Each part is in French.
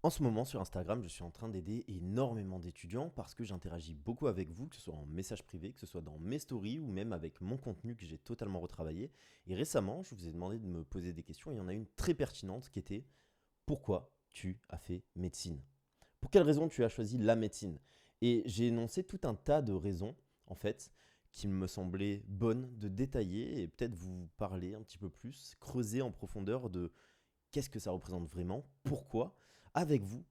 En ce moment sur Instagram, je suis en train d'aider énormément d'étudiants parce que j'interagis beaucoup avec vous, que ce soit en message privé, que ce soit dans mes stories ou même avec mon contenu que j'ai totalement retravaillé. Et récemment, je vous ai demandé de me poser des questions et il y en a une très pertinente qui était: pourquoi tu as fait médecine? Pour quelle raison tu as choisi la médecine? Et j'ai énoncé tout un tas de raisons, en fait, qui me semblaient bonnes de détailler et peut-être vous parler un petit peu plus, creuser en profondeur de qu'est-ce que ça représente vraiment, pourquoi, avec vous,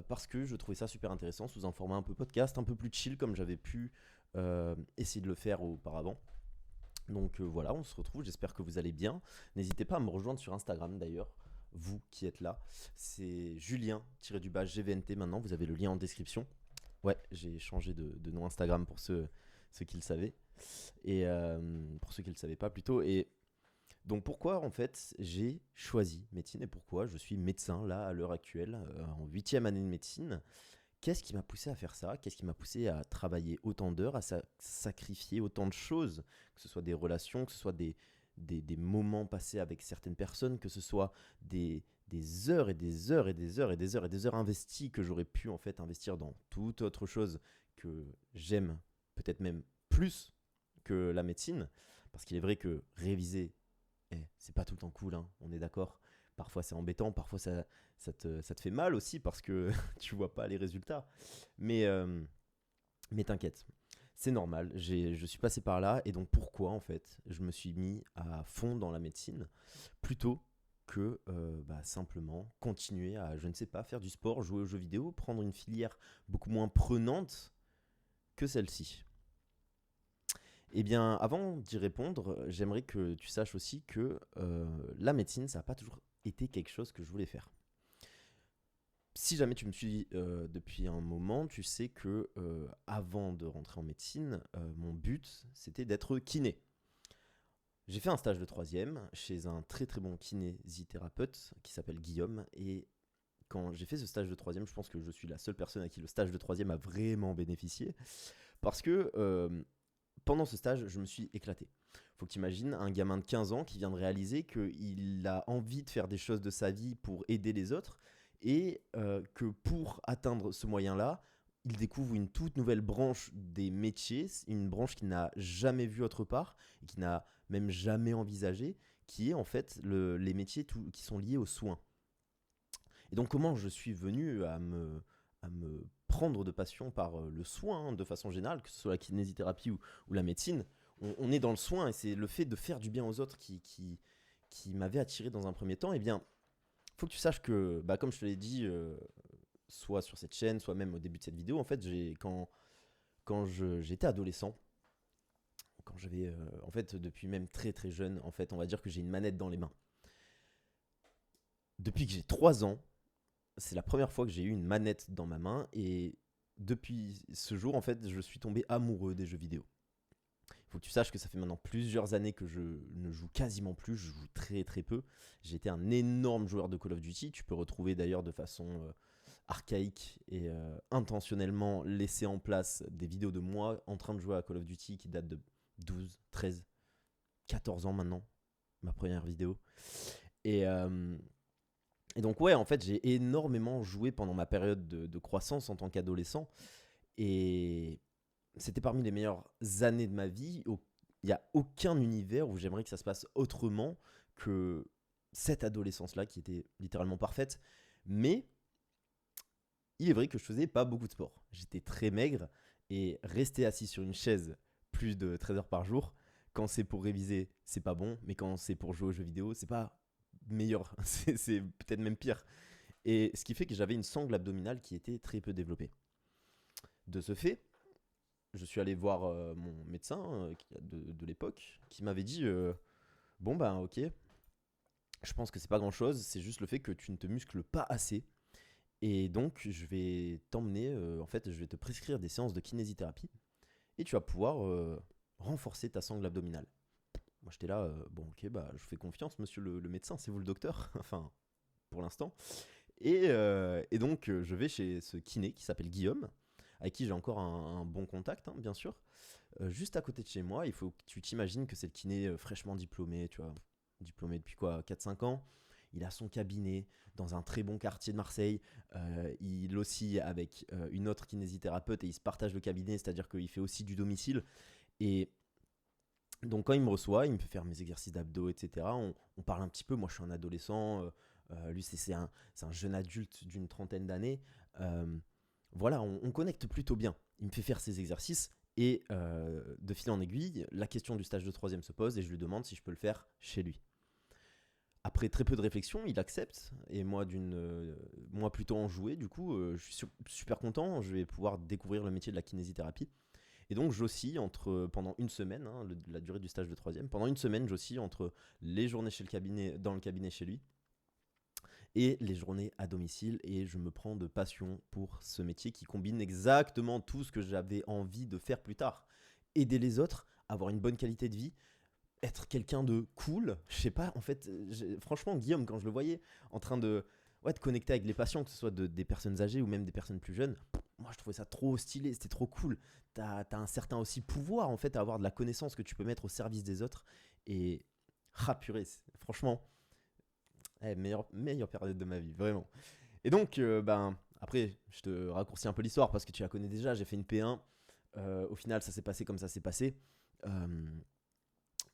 parce que je trouvais ça super intéressant sous un format un peu podcast, un peu plus chill comme j'avais pu essayer de le faire auparavant. Donc voilà, on se retrouve, j'espère que vous allez bien. N'hésitez pas à me rejoindre sur Instagram d'ailleurs, vous qui êtes là. C'est Julien-GVNT maintenant, vous avez le lien en description. Ouais, j'ai changé de nom Instagram pour ceux qui le savaient. Et pour ceux qui ne le savaient pas plutôt. Et donc pourquoi en fait j'ai choisi médecine et pourquoi je suis médecin là à l'heure actuelle en huitième année de médecine. Qu'est-ce qui m'a poussé à faire ça? Qu'est-ce qui m'a poussé à travailler autant d'heures, à sacrifier autant de choses, que ce soit des relations, que ce soit des moments passés avec certaines personnes, que ce soit des heures et des heures et des heures et des heures et des heures investies que j'aurais pu en fait investir dans toute autre chose que j'aime peut-être même plus que la médecine. Parce qu'il est vrai que réviser, c'est pas tout le temps cool, hein, on est d'accord. Parfois c'est embêtant, parfois ça te fait mal aussi parce que tu vois pas les résultats. Mais, euh, mais t'inquiète, c'est normal, je suis passé par là et donc pourquoi en fait je me suis mis à fond dans la médecine plutôt que simplement continuer à, je ne sais pas, faire du sport, jouer aux jeux vidéo, prendre une filière beaucoup moins prenante que celle-ci. Eh bien, avant d'y répondre, j'aimerais que tu saches aussi que la médecine, ça n'a pas toujours été quelque chose que je voulais faire. Si jamais tu me suis depuis un moment, tu sais que avant de rentrer en médecine, mon but, c'était d'être kiné. J'ai fait un stage de troisième chez un très très bon kinésithérapeute qui s'appelle Guillaume. Et quand j'ai fait ce stage de troisième, je pense que je suis la seule personne à qui le stage de troisième a vraiment bénéficié. Parce que pendant ce stage, je me suis éclaté. Faut que tu imagines un gamin de 15 ans qui vient de réaliser qu'il a envie de faire des choses de sa vie pour aider les autres et que pour atteindre ce moyen-là, il découvre une toute nouvelle branche des métiers, une branche qu'il n'a jamais vue autre part et qu'il n'a même jamais envisagée, qui est en fait les métiers qui sont liés aux soins. Et donc comment je suis venu à me prendre de passion par le soin de façon générale, que ce soit la kinésithérapie ou la médecine, on est dans le soin et c'est le fait de faire du bien aux autres qui m'avait attiré dans un premier temps. Eh bien, faut que tu saches que, comme je te l'ai dit, soit sur cette chaîne, soit même au début de cette vidéo, en fait, j'étais adolescent, quand j'avais, en fait, depuis même très très jeune, en fait, on va dire que j'ai une manette dans les mains. Depuis que j'ai 3 ans, c'est la première fois que j'ai eu une manette dans ma main et depuis ce jour, en fait, je suis tombé amoureux des jeux vidéo. Il faut que tu saches que ça fait maintenant plusieurs années que je ne joue quasiment plus, je joue très très peu. J'ai été un énorme joueur de Call of Duty. Tu peux retrouver d'ailleurs de façon archaïque et intentionnellement laisser en place des vidéos de moi en train de jouer à Call of Duty qui datent de 12, 13, 14 ans maintenant, ma première vidéo. Et, euh, et donc ouais, en fait, j'ai énormément joué pendant ma période de croissance en tant qu'adolescent. Et c'était parmi les meilleures années de ma vie. Il n'y a aucun univers où j'aimerais que ça se passe autrement que cette adolescence-là qui était littéralement parfaite. Mais il est vrai que je faisais pas beaucoup de sport. J'étais très maigre et rester assis sur une chaise plus de 13 heures par jour, quand c'est pour réviser, c'est pas bon, mais quand c'est pour jouer aux jeux vidéo, c'est pas meilleur, c'est peut-être même pire. Et ce qui fait que j'avais une sangle abdominale qui était très peu développée. De ce fait, je suis allé voir mon médecin de l'époque qui m'avait dit bon ben ok, je pense que c'est pas grand chose, c'est juste le fait que tu ne te muscles pas assez. Et donc je vais t'emmener, en fait je vais te prescrire des séances de kinésithérapie et tu vas pouvoir renforcer ta sangle abdominale. Moi j'étais là, bon ok, bah je fais confiance monsieur le médecin, c'est vous le docteur, enfin pour l'instant. Et donc, je vais chez ce kiné qui s'appelle Guillaume, avec qui j'ai encore un bon contact, hein, bien sûr. Juste à côté de chez moi, il faut que tu t'imagines que c'est le kiné fraîchement diplômé, tu vois. Diplômé depuis quoi, 4 5 ans. il a son cabinet dans un très bon quartier de Marseille. Il oscille avec une autre kinésithérapeute et ils se partagent le cabinet, c'est-à-dire qu'il fait aussi du domicile. Et donc quand il me reçoit, il me fait faire mes exercices d'abdos, etc. On parle un petit peu, moi je suis un adolescent, lui c'est un jeune adulte d'une trentaine d'années. Euh, voilà, on connecte plutôt bien. Il me fait faire ses exercices et de fil en aiguille, la question du stage de troisième se pose et je lui demande si je peux le faire chez lui. Après très peu de réflexion, il accepte et moi plutôt enjoué, du coup, je suis super content, je vais pouvoir découvrir le métier de la kinésithérapie. Et donc j'oscille pendant une semaine, hein, la durée du stage de troisième, pendant une semaine j'oscille entre les journées dans le cabinet chez lui et les journées à domicile et je me prends de passion pour ce métier qui combine exactement tout ce que j'avais envie de faire plus tard. Aider les autres, avoir une bonne qualité de vie, être quelqu'un de cool, je sais pas, en fait, franchement Guillaume, quand je le voyais en train de connecter avec les patients, que ce soit des personnes âgées ou même des personnes plus jeunes, moi je trouvais ça trop stylé, c'était trop cool. T'as un certain aussi pouvoir en fait à avoir de la connaissance que tu peux mettre au service des autres et purée, franchement, meilleure période de ma vie, vraiment. Et donc, après, je te raccourcis un peu l'histoire parce que tu la connais déjà, j'ai fait une P1, au final ça s'est passé comme ça s'est passé. Euh,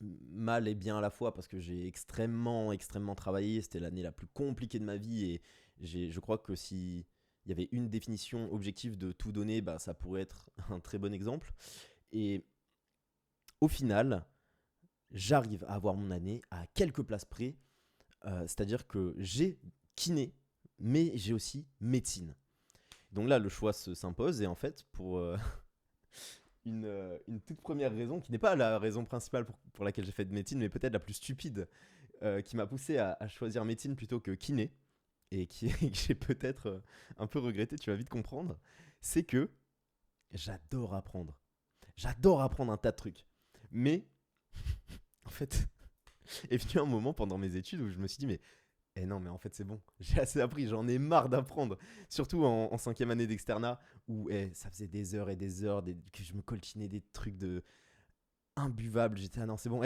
Mal et bien à la fois parce que j'ai extrêmement travaillé. C'était l'année la plus compliquée de ma vie et je crois que si il y avait une définition objective de tout donner, bah, ça pourrait être un très bon exemple. Et au final, j'arrive à avoir mon année à quelques places près. C'est-à-dire que j'ai kiné, mais j'ai aussi médecine. Donc là, le choix s'impose et en fait, pour une toute première raison, qui n'est pas la raison principale pour laquelle j'ai fait de médecine, mais peut-être la plus stupide, qui m'a poussé à choisir médecine plutôt que kiné, et que j'ai peut-être un peu regretté, tu vas vite comprendre, c'est que j'adore apprendre. J'adore apprendre un tas de trucs. Mais, en fait, est venu un moment pendant mes études où je me suis dit, mais non, mais en fait, c'est bon. J'ai assez appris, j'en ai marre d'apprendre. Surtout en cinquième année d'externat, où ça faisait des heures et des heures que je me coltinais des trucs imbuvables. J'étais, ah non, c'est bon,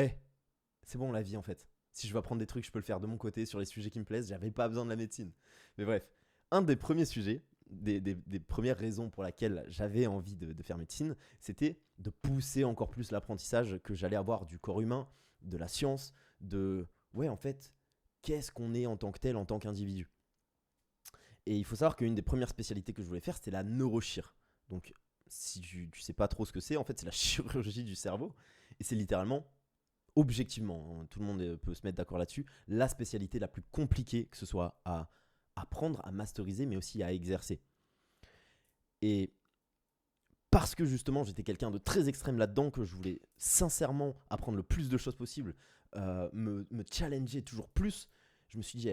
c'est bon la vie en fait. Si je veux apprendre des trucs, je peux le faire de mon côté sur les sujets qui me plaisent. J'avais pas besoin de la médecine. Mais bref, un des premiers sujets, des premières raisons pour lesquelles j'avais envie de faire médecine, c'était de pousser encore plus l'apprentissage que j'allais avoir du corps humain, de la science, en fait, qu'est-ce qu'on est en tant que tel, en tant qu'individu. Et il faut savoir qu'une des premières spécialités que je voulais faire, c'était la neurochir. Donc, si tu sais pas trop ce que c'est, en fait, c'est la chirurgie du cerveau. Et c'est littéralement, objectivement, hein, tout le monde peut se mettre d'accord là-dessus, la spécialité la plus compliquée, que ce soit à apprendre, à masteriser, mais aussi à exercer. Et parce que justement, j'étais quelqu'un de très extrême là-dedans, que je voulais sincèrement apprendre le plus de choses possible, me challenger toujours plus, je me suis dit,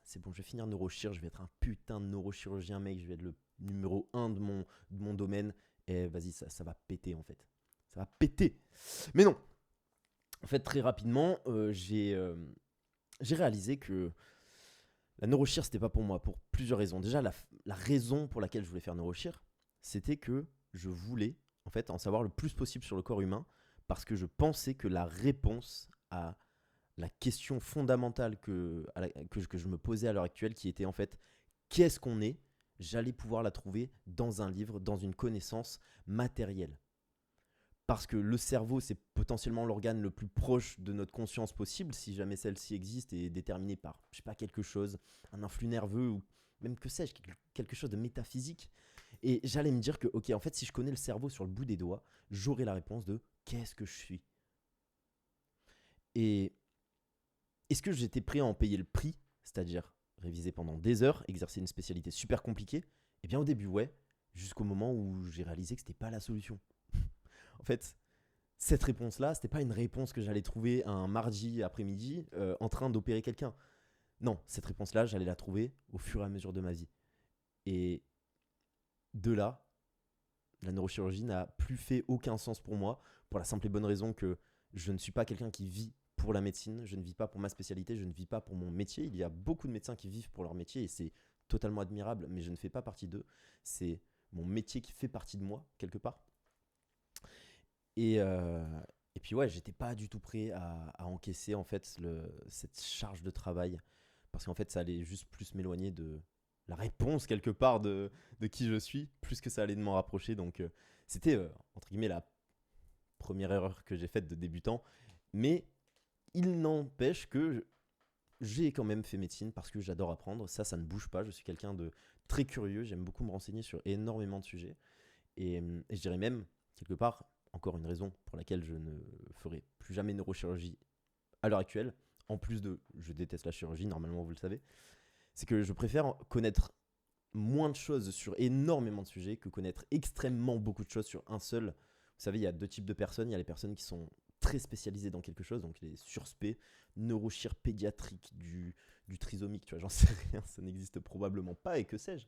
c'est bon, je vais finir neurochir, je vais être un putain de neurochirurgien, mec, je vais être le numéro 1 de mon domaine, et vas-y, ça va péter en fait. Ça va péter. Mais non, en fait, très rapidement, j'ai réalisé que la neurochir, c'était pas pour moi, pour plusieurs raisons. Déjà, la raison pour laquelle je voulais faire neurochir, c'était que je voulais, en fait, en savoir le plus possible sur le corps humain, parce que je pensais que la réponse à la question fondamentale que je me posais à l'heure actuelle, qui était en fait, qu'est-ce qu'on est, j'allais pouvoir la trouver dans un livre, dans une connaissance matérielle. Parce que le cerveau, c'est potentiellement l'organe le plus proche de notre conscience possible, si jamais celle-ci existe et est déterminée par, je sais pas, quelque chose, un influx nerveux ou même que sais-je, quelque chose de métaphysique. Et j'allais me dire que, ok, en fait, si je connais le cerveau sur le bout des doigts, j'aurai la réponse de qu'est-ce que je suis. Et est-ce que j'étais prêt à en payer le prix, c'est-à-dire réviser pendant des heures, exercer une spécialité super compliquée? Eh bien, au début, ouais, jusqu'au moment où j'ai réalisé que c'était pas la solution. En fait, cette réponse-là, c'était pas une réponse que j'allais trouver un mardi après-midi en train d'opérer quelqu'un. Non, cette réponse-là, j'allais la trouver au fur et à mesure de ma vie. Et de là, la neurochirurgie n'a plus fait aucun sens pour moi, pour la simple et bonne raison que je ne suis pas quelqu'un qui vit pour la médecine, je ne vis pas pour ma spécialité, je ne vis pas pour mon métier. Il y a beaucoup de médecins qui vivent pour leur métier et c'est totalement admirable, mais je ne fais pas partie d'eux. C'est mon métier qui fait partie de moi, quelque part. Et puis ouais, j'étais pas du tout prêt à encaisser en fait cette charge de travail parce qu'en fait, ça allait juste plus m'éloigner de la réponse quelque part de qui je suis, plus que ça allait de m'en rapprocher. Donc, c'était, entre guillemets, la première erreur que j'ai faite de débutant. Mais il n'empêche que j'ai quand même fait médecine parce que j'adore apprendre. Ça ne bouge pas. Je suis quelqu'un de très curieux. J'aime beaucoup me renseigner sur énormément de sujets. Et je dirais même, quelque part, encore une raison pour laquelle je ne ferai plus jamais neurochirurgie à l'heure actuelle, en plus de je déteste la chirurgie, normalement vous le savez, c'est que je préfère connaître moins de choses sur énormément de sujets que connaître extrêmement beaucoup de choses sur un seul. Vous savez, il y a deux types de personnes. Il y a les personnes qui sont très spécialisées dans quelque chose, donc les surspé, neurochir pédiatrique, du trisomique, tu vois, j'en sais rien, ça n'existe probablement pas et que sais-je.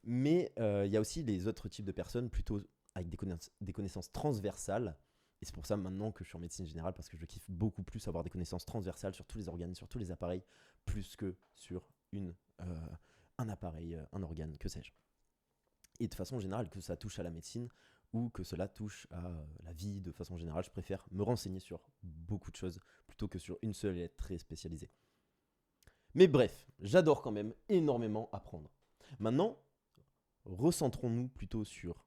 Mais il y a aussi les autres types de personnes plutôt avec des connaissances transversales. Et c'est pour ça maintenant que je suis en médecine générale, parce que je kiffe beaucoup plus avoir des connaissances transversales sur tous les organes, sur tous les appareils, plus que sur un appareil, un organe, que sais-je. Et de façon générale, que ça touche à la médecine ou que cela touche à la vie de façon générale, je préfère me renseigner sur beaucoup de choses plutôt que sur une seule et être très spécialisé. Mais bref, j'adore quand même énormément apprendre. Maintenant, recentrons-nous plutôt sur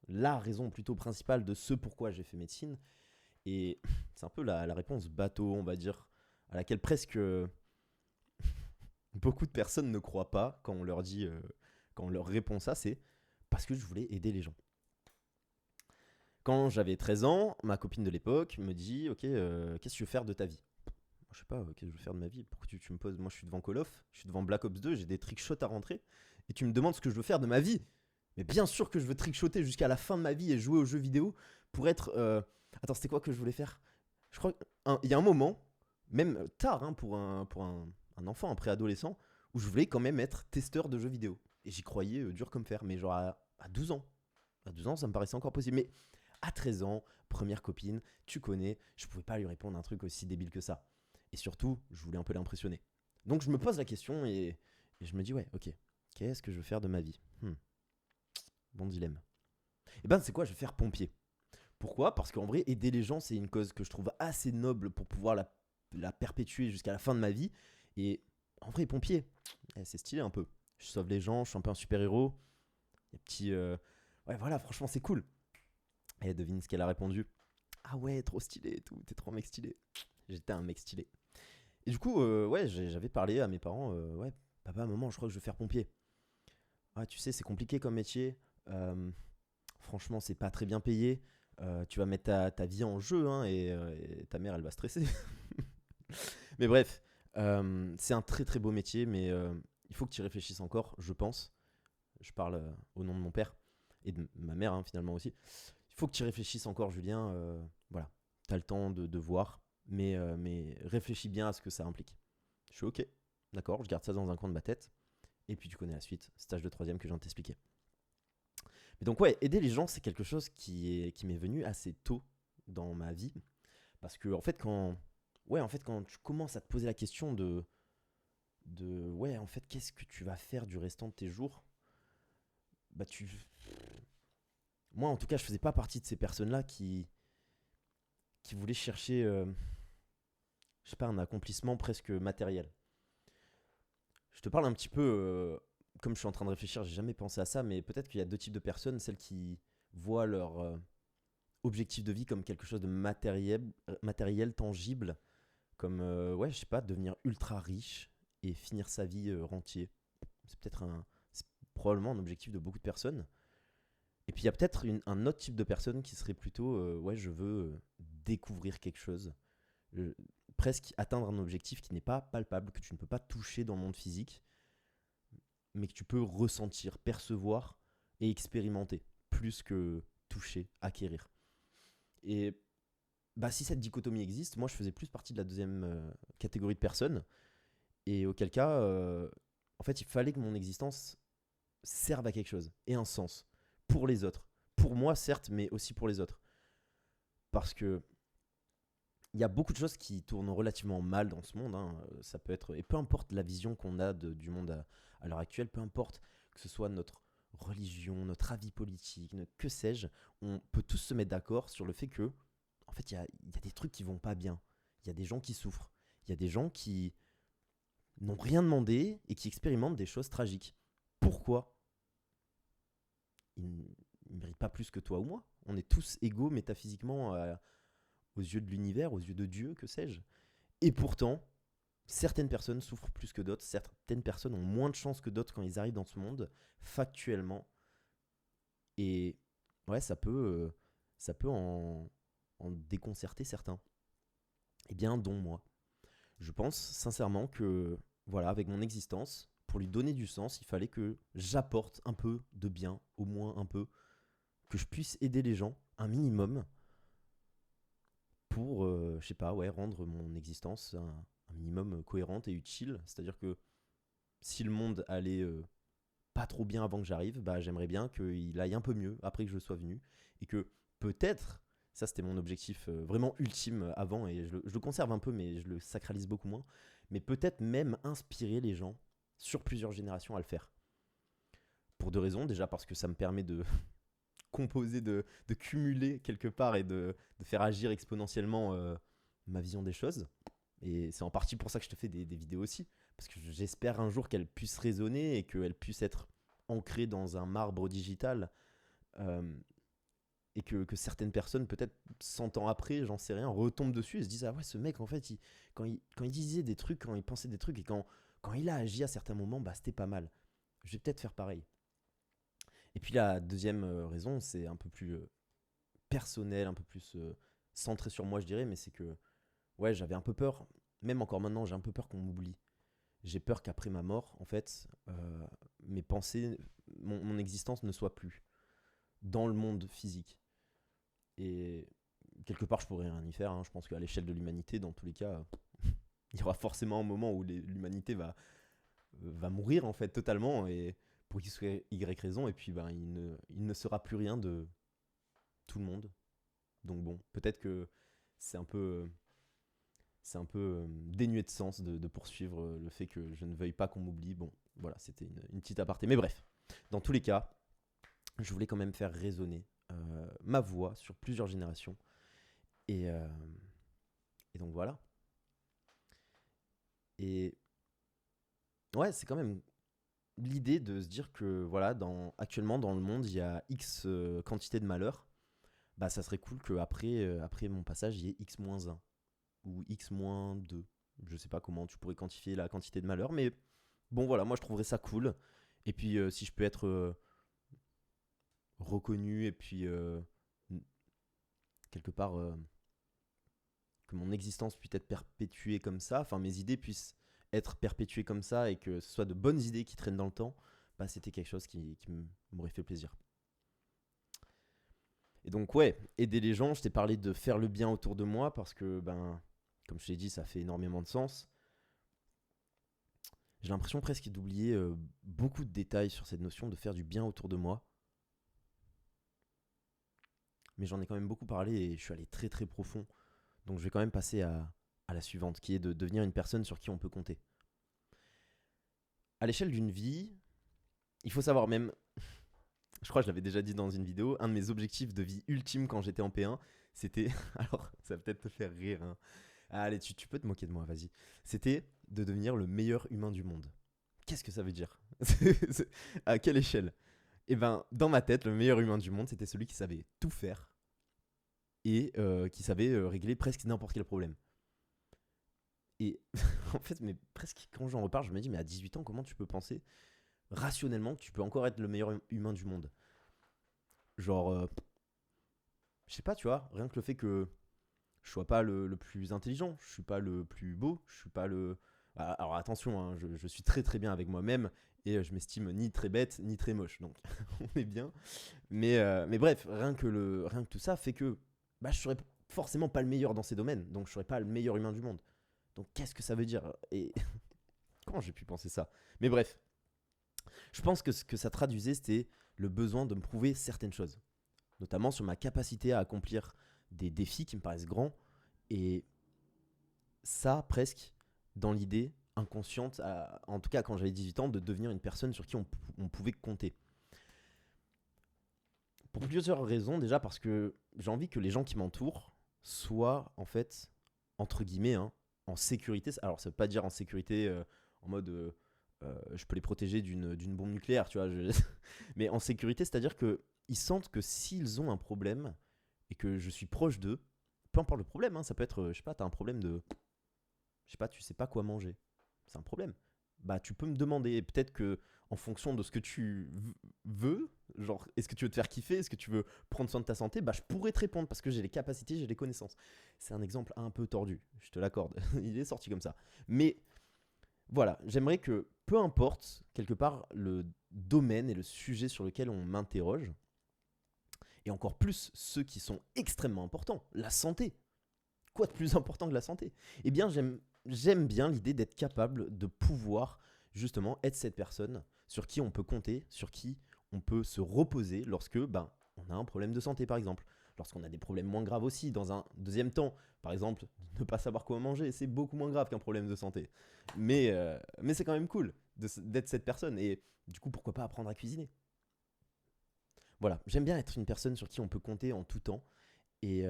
la raison plutôt principale de ce pourquoi j'ai fait médecine. Et c'est un peu la réponse bateau, on va dire, à laquelle presque beaucoup de personnes ne croient pas quand on leur dit, quand on leur répond ça, c'est parce que je voulais aider les gens. Quand j'avais 13 ans, ma copine de l'époque me dit, ok, qu'est-ce que tu veux faire de ta vie? Je sais pas, qu'est-ce que je veux faire de ma vie? Pourquoi tu me poses? Moi, je suis devant Call of, je suis devant Black Ops 2, j'ai des trickshots à rentrer, et tu me demandes ce que je veux faire de ma vie. Mais bien sûr que je veux trickshotter jusqu'à la fin de ma vie et jouer aux jeux vidéo pour être... Attends, c'était quoi que je voulais faire? Je crois qu'il y a un moment, même tard hein, pour un enfant, un préadolescent, où je voulais quand même être testeur de jeux vidéo. Et j'y croyais dur comme fer, mais genre à 12 ans. À 12 ans, ça me paraissait encore possible. Mais à 13 ans, première copine, tu connais, je pouvais pas lui répondre un truc aussi débile que ça. Et surtout, je voulais un peu l'impressionner. Donc je me pose la question et je me dis, ouais, ok, qu'est-ce que je veux faire de ma vie? Bon dilemme. Et ben c'est quoi? Je vais faire pompier. Pourquoi? Parce qu'en vrai, aider les gens, c'est une cause que je trouve assez noble pour pouvoir la perpétuer jusqu'à la fin de ma vie. Et en vrai, pompier, c'est stylé un peu. Je sauve les gens, je suis un peu un super-héros. Il y a petit... Ouais, voilà, franchement, c'est cool. Et devine ce qu'elle a répondu. Ah ouais, trop stylé et tout, t'es trop un mec stylé. J'étais un mec stylé. Et du coup, ouais, j'avais parlé à mes parents, ouais, papa, maman, je crois que je veux faire pompier. Ah, tu sais, c'est compliqué comme métier. Euh, Franchement, c'est pas très bien payé. Tu vas mettre ta vie en jeu hein, et ta mère, elle va stresser. Mais bref, c'est un très très beau métier, mais il faut que tu y réfléchisses encore, je pense. Je parle au nom de mon père et de ma mère hein, finalement aussi. Il faut que tu y réfléchisses encore, Julien. Voilà, tu as le temps de voir, mais réfléchis bien à ce que ça implique. Je suis ok, d'accord, je garde ça dans un coin de ma tête. Et puis tu connais la suite, stage de troisième que je viens de t'expliquer. Mais donc ouais, aider les gens, c'est quelque chose qui m'est venu assez tôt dans ma vie. Parce que en fait, quand tu commences à te poser la question ouais, en fait, qu'est-ce que tu vas faire du restant de tes jours? Bah moi, en tout cas, je faisais pas partie de ces personnes-là qui voulaient chercher, je sais pas, un accomplissement presque matériel. Je te parle un petit peu, comme je suis en train de réfléchir, j'ai jamais pensé à ça, mais peut-être qu'il y a deux types de personnes, celles qui voient leur objectif de vie comme quelque chose de matériel tangible, comme, ouais, je sais pas, devenir ultra riche et finir sa vie rentier. C'est probablement un objectif de beaucoup de personnes. Et puis il y a peut-être un autre type de personne qui serait plutôt, ouais, je veux découvrir quelque chose, euh, presque atteindre un objectif qui n'est pas palpable, que tu ne peux pas toucher dans le monde physique, mais que tu peux ressentir, percevoir et expérimenter, plus que toucher, acquérir. Et bah, si cette dichotomie existe, moi je faisais plus partie de la deuxième catégorie de personnes, et auquel cas, en fait, il fallait que mon existence serve à quelque chose, et un sens, pour les autres. Pour moi, certes, mais aussi pour les autres. Parce que il y a beaucoup de choses qui tournent relativement mal dans ce monde. Hein. Ça peut être, et peu importe la vision qu'on a du monde à l'heure actuelle, peu importe que ce soit notre religion, notre avis politique, que sais-je, on peut tous se mettre d'accord sur le fait que, en fait, il y a des trucs qui vont pas bien. Il y a des gens qui souffrent. Il y a des gens n'ont rien demandé et qui expérimentent des choses tragiques. Pourquoi? Ils ne méritent pas plus que toi ou moi. On est tous égaux métaphysiquement aux yeux de l'univers, aux yeux de Dieu, que sais-je. Et pourtant, certaines personnes souffrent plus que d'autres, certaines personnes ont moins de chance que d'autres quand ils arrivent dans ce monde, factuellement. Et ouais, ça peut en déconcerter certains. Eh bien, dont moi. Je pense sincèrement que, voilà, avec mon existence, pour lui donner du sens, il fallait que j'apporte un peu de bien, au moins un peu, que je puisse aider les gens, un minimum, pour, je sais pas, ouais, rendre mon existence un minimum cohérente et utile. C'est-à-dire que si le monde allait pas trop bien avant que j'arrive, bah j'aimerais bien qu'il aille un peu mieux après que je sois venu. Et que peut-être, ça c'était mon objectif vraiment ultime avant, et je le conserve un peu, mais je le sacralise beaucoup moins, mais peut-être même inspirer les gens sur plusieurs générations à le faire. Pour deux raisons. Déjà parce que ça me permet de composer, de cumuler quelque part et de faire agir exponentiellement ma vision des choses. Et c'est en partie pour ça que je te fais des vidéos aussi. Parce que j'espère un jour qu'elles puissent résonner et qu'elles puissent être ancrées dans un marbre digital. euh, et que certaines personnes, peut-être 100 ans après, j'en sais rien, retombent dessus et se disent: ah ouais, ce mec, en fait, quand il disait des trucs, quand il pensait des trucs, et quand il a agi à certains moments, bah c'était pas mal. Je vais peut-être faire pareil. Et puis la deuxième raison, c'est un peu plus personnel, un peu plus centré sur moi, je dirais, mais c'est que ouais, j'avais un peu peur, même encore maintenant, j'ai un peu peur qu'on m'oublie. J'ai peur qu'après ma mort, en fait, mes pensées, mon existence ne soit plus dans le monde physique. Et quelque part, je pourrais rien y faire, hein. Je pense qu'à l'échelle de l'humanité, dans tous les cas, il y aura forcément un moment où l'humanité va mourir, en fait, totalement, et pour X ou Y raison, et puis ben, il ne sera plus rien de tout le monde. Donc bon, peut-être que c'est un peu dénué de sens de poursuivre le fait que je ne veuille pas qu'on m'oublie. Bon, voilà, c'était une petite aparté. Mais bref, dans tous les cas, je voulais quand même faire résonner ma voix sur plusieurs générations. Et, euh, et donc voilà. Et ouais, c'est quand même l'idée de se dire que voilà, actuellement dans le monde, il y a X quantité de malheurs. Bah, ça serait cool qu'après mon passage, il y ait X-1 ou X-2. Je sais pas comment tu pourrais quantifier la quantité de malheur, mais bon, voilà, moi je trouverais ça cool. Et puis, si je peux être reconnu, et puis quelque part, que mon existence puisse être perpétuée comme ça, enfin mes idées puissent être perpétuées comme ça, et que ce soit de bonnes idées qui traînent dans le temps, bah, c'était quelque chose qui m'aurait fait plaisir. Et donc, ouais, aider les gens, je t'ai parlé de faire le bien autour de moi parce que, ben, comme je t'ai dit, ça fait énormément de sens. J'ai l'impression presque d'oublier beaucoup de détails sur cette notion de faire du bien autour de moi. Mais j'en ai quand même beaucoup parlé et je suis allé très très profond. Donc je vais quand même passer à la suivante, qui est de devenir une personne sur qui on peut compter. À l'échelle d'une vie, il faut savoir même, je crois que je l'avais déjà dit dans une vidéo, un de mes objectifs de vie ultime quand j'étais en P1, c'était, alors ça va peut-être te faire rire, hein. Allez, tu peux te moquer de moi, vas-y. C'était de devenir le meilleur humain du monde. Qu'est-ce que ça veut dire? À quelle échelle? Eh ben, dans ma tête, le meilleur humain du monde, c'était celui qui savait tout faire et qui savait régler presque n'importe quel problème. Et en fait, mais presque quand j'en repars, je me dis, mais à 18 ans, comment tu peux penser rationnellement que tu peux encore être le meilleur humain du monde? Genre, je sais pas, tu vois, rien que le fait que je sois pas le plus intelligent, je suis pas le plus beau, je suis pas le. Alors attention, hein, je suis très très bien avec moi-même, et je m'estime ni très bête ni très moche, donc on est bien. Mais bref, rien que tout ça fait que bah, je serais forcément pas le meilleur dans ces domaines, donc je serais pas le meilleur humain du monde. Donc qu'est-ce que ça veut dire? Et comment j'ai pu penser ça? Mais bref, je pense que ce que ça traduisait, c'était le besoin de me prouver certaines choses, notamment sur ma capacité à accomplir des défis qui me paraissent grands, et ça presque dans l'idée inconsciente, en tout cas quand j'avais 18 ans, de devenir une personne sur qui on pouvait compter. Pour plusieurs raisons, déjà parce que j'ai envie que les gens qui m'entourent soient en fait, entre guillemets, hein, en sécurité. Alors ça veut pas dire en sécurité en mode je peux les protéger d'une bombe nucléaire, tu vois. Mais en sécurité, c'est-à-dire qu'ils sentent que s'ils ont un problème et que je suis proche d'eux, peu importe le problème, hein, ça peut être, je sais pas, t'as un problème de, je sais pas, tu sais pas quoi manger, c'est un problème. Bah, tu peux me demander, et peut-être que en fonction de ce que tu veux, genre, est-ce que tu veux te faire kiffer, est-ce que tu veux prendre soin de ta santé, bah, je pourrais te répondre parce que j'ai les capacités, j'ai les connaissances. C'est un exemple un peu tordu, je te l'accorde, il est sorti comme ça. Mais voilà, j'aimerais que, peu importe, quelque part, le domaine et le sujet sur lequel on m'interroge, et encore plus ceux qui sont extrêmement importants, la santé. Quoi de plus important que la santé? Eh bien, j'aime bien l'idée d'être capable de pouvoir justement être cette personne sur qui on peut compter, sur qui on peut se reposer lorsque on a un problème de santé par exemple. Lorsqu'on a des problèmes moins graves aussi, dans un deuxième temps, par exemple, ne pas savoir quoi manger, c'est beaucoup moins grave qu'un problème de santé. Mais c'est quand même cool d'être cette personne. Et du coup, pourquoi pas apprendre à cuisiner? Voilà, j'aime bien être une personne sur qui on peut compter en tout temps. Et,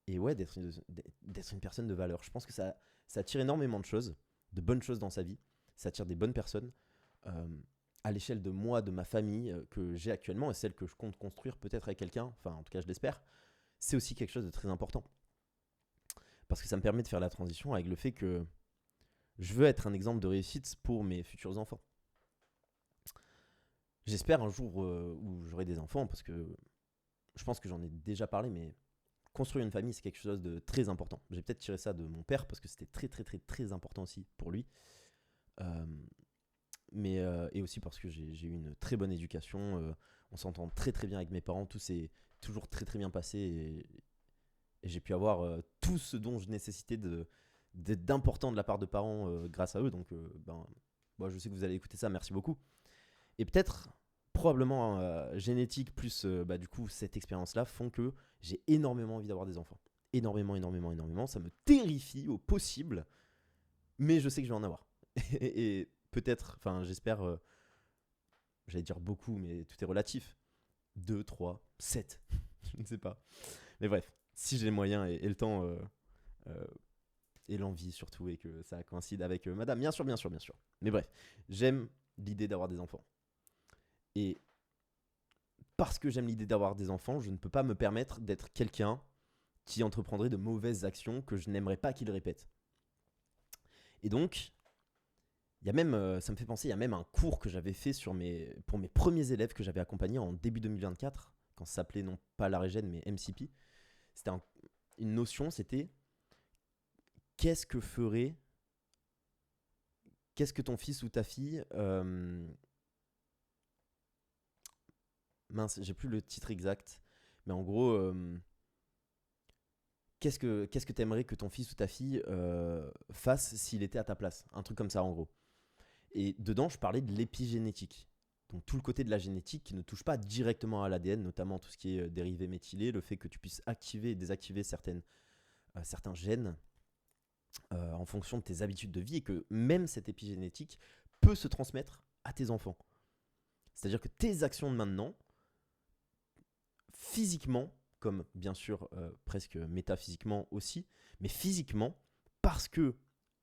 et ouais, d'être une personne de valeur. Je pense que ça attire énormément de choses, de bonnes choses dans sa vie. Ça attire des bonnes personnes. euh, à l'échelle de moi, de ma famille que j'ai actuellement et celle que je compte construire peut-être avec quelqu'un, enfin en tout cas je l'espère, c'est aussi quelque chose de très important. Parce que ça me permet de faire la transition avec le fait que je veux être un exemple de réussite pour mes futurs enfants. J'espère un jour où j'aurai des enfants, parce que je pense que j'en ai déjà parlé, mais construire une famille, c'est quelque chose de très important. J'ai peut-être tiré ça de mon père, parce que c'était très très très très important aussi pour lui. Euh, et aussi parce que j'ai eu une très bonne éducation. On s'entend très très bien avec mes parents. Tout s'est toujours très très bien passé. Et j'ai pu avoir tout ce dont je nécessitais d'important de la part de parents grâce à eux. Donc, moi, je sais que vous allez écouter ça. Merci beaucoup. Et peut-être, probablement génétique plus du coup cette expérience-là font que j'ai énormément envie d'avoir des enfants. Énormément, énormément, énormément. Ça me terrifie au possible, mais je sais que je vais en avoir. Et peut-être, enfin j'espère, j'allais dire beaucoup, mais tout est relatif. 2, 3, 7, je ne sais pas. Mais bref, si j'ai les moyens et le temps euh, et l'envie surtout, et que ça coïncide avec madame, bien sûr, bien sûr, bien sûr. Mais bref, j'aime l'idée d'avoir des enfants. Et parce que j'aime l'idée d'avoir des enfants, je ne peux pas me permettre d'être quelqu'un qui entreprendrait de mauvaises actions que je n'aimerais pas qu'il répète. Et donc, il y a même, ça me fait penser, il y a même un cours que j'avais fait pour mes premiers élèves que j'avais accompagnés en début 2024, quand ça s'appelait non pas la Régène, mais MCP. C'était une notion, c'était qu'est-ce que ferait, qu'est-ce que ton fils ou ta fille, mince, j'ai plus le titre exact, mais en gros, qu'est-ce que t'aimerais que ton fils ou ta fille fasse s'il était à ta place? Un truc comme ça, en gros. Et dedans, je parlais de l'épigénétique. Donc tout le côté de la génétique qui ne touche pas directement à l'ADN, notamment tout ce qui est dérivés méthylés, le fait que tu puisses activer et désactiver certains gènes en fonction de tes habitudes de vie, et que même cette épigénétique peut se transmettre à tes enfants. C'est-à-dire que tes actions de maintenant, physiquement, comme bien sûr presque métaphysiquement aussi, mais physiquement, parce que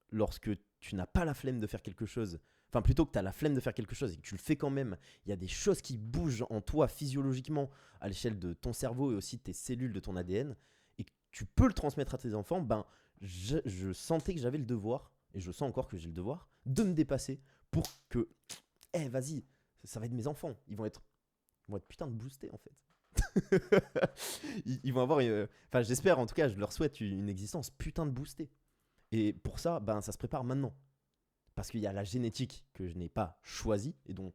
lorsque tu n'as pas la flemme de faire quelque chose, enfin plutôt que tu as la flemme de faire quelque chose et que tu le fais quand même, il y a des choses qui bougent en toi physiologiquement à l'échelle de ton cerveau et aussi de tes cellules, de ton ADN, et que tu peux le transmettre à tes enfants, je sentais que j'avais le devoir, et je sens encore que j'ai le devoir, de me dépasser pour que, vas-y, ça va être mes enfants, ils vont être putain de boostés en fait. Ils vont avoir, enfin j'espère en tout cas, je leur souhaite une existence putain de boostée. Et pour ça, ça se prépare maintenant. Parce qu'il y a la génétique que je n'ai pas choisie et dont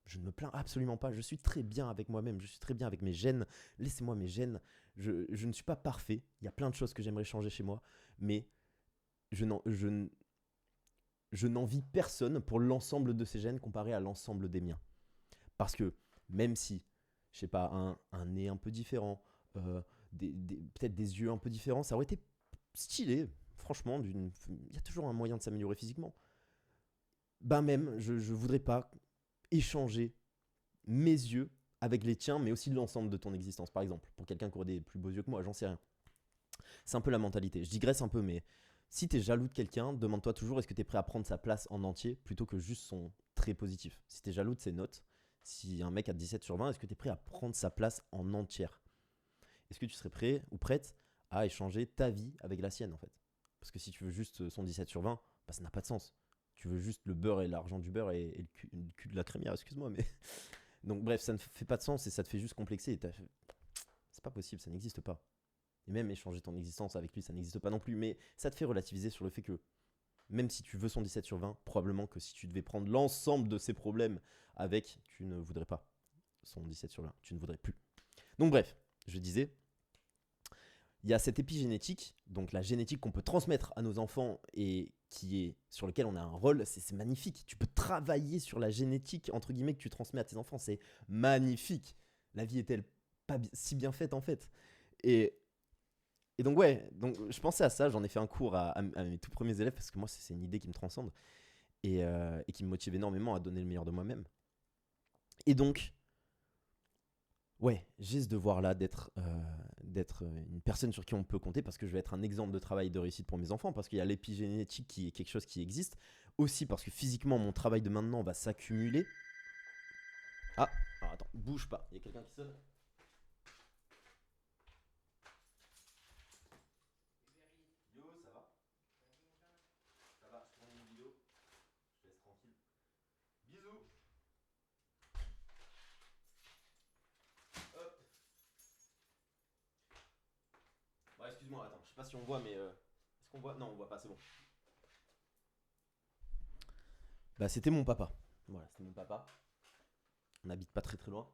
je ne me plains absolument pas. Je suis très bien avec moi-même, je suis très bien avec mes gènes. Laissez-moi mes gènes. Je ne suis pas parfait. Il y a plein de choses que j'aimerais changer chez moi. Mais je, n'en- je, n- je n'envie personne pour l'ensemble de ces gènes comparé à l'ensemble des miens. Parce que même si, je sais pas, un nez un peu différent, peut-être des yeux un peu différents, ça aurait été stylé. Franchement, il y a toujours un moyen de s'améliorer physiquement. Même, je ne voudrais pas échanger mes yeux avec les tiens, mais aussi l'ensemble de ton existence, par exemple. Pour quelqu'un qui aurait des plus beaux yeux que moi, j'en sais rien. C'est un peu la mentalité. Je digresse un peu, mais Si t'es jaloux de quelqu'un, demande-toi toujours est-ce que t'es prêt à prendre sa place en entier plutôt que juste son trait positif. Si t'es jaloux de ses notes, si un mec a 17 sur 20, est-ce que t'es prêt à prendre sa place en entière? Est-ce que tu serais prêt ou prête à échanger ta vie avec la sienne en fait? Parce que si tu veux juste son 17 sur 20, bah, ça n'a pas de sens. Tu veux juste le beurre et l'argent du beurre et le cul de la crémière, excuse-moi, mais. Donc bref, ça ne fait pas de sens et ça te fait juste complexer. C'est pas possible, ça n'existe pas. Et même échanger ton existence avec lui, ça n'existe pas non plus. Mais ça te fait relativiser sur le fait que même si tu veux son 17 sur 20, probablement que si tu devais prendre l'ensemble de ses problèmes avec, tu ne voudrais pas son 17 sur 20. Tu ne voudrais plus. Donc bref, je disais, il y a cette épigénétique, donc la génétique qu'on peut transmettre à nos enfants et sur lequel on a un rôle, c'est magnifique. Tu peux travailler sur la génétique, entre guillemets, que tu transmets à tes enfants. C'est magnifique. La vie est-elle pas si bien faite en fait? Et, et donc ouais, donc je pensais à ça, j'en ai fait un cours à mes tout premiers élèves parce que moi c'est une idée qui me transcende et qui me motive énormément à donner le meilleur de moi-même. Et donc, ouais, j'ai ce devoir-là d'être une personne sur qui on peut compter parce que je vais être un exemple de travail de réussite pour mes enfants, parce qu'il y a l'épigénétique qui est quelque chose qui existe, aussi parce que physiquement mon travail de maintenant va s'accumuler. Ah, alors attends, bouge pas, il y a quelqu'un qui sonne. Yo, ça va? Ça va, je tourne une vidéo, je te laisse tranquille. Bisous. Hop. Bon, excuse-moi, attends, je sais pas si on voit, mais est-ce qu'on voit? Non, on voit pas, c'est bon. Bah, c'était mon papa. Voilà, c'était mon papa. On n'habite pas très très loin.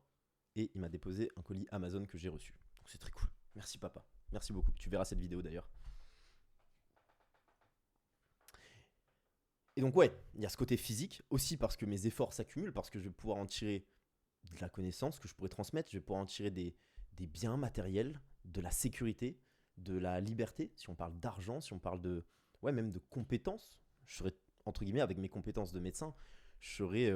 Et il m'a déposé un colis Amazon que j'ai reçu. Donc c'est très cool. Merci papa. Merci beaucoup. Tu verras cette vidéo d'ailleurs. Et donc ouais, il y a ce côté physique aussi parce que mes efforts s'accumulent, parce que je vais pouvoir en tirer de la connaissance que je pourrais transmettre, je vais pouvoir en tirer des biens matériels, de la sécurité, de la liberté, si on parle d'argent, si on parle de, ouais, même de compétences. Je serais, entre guillemets, avec mes compétences de médecin, je serais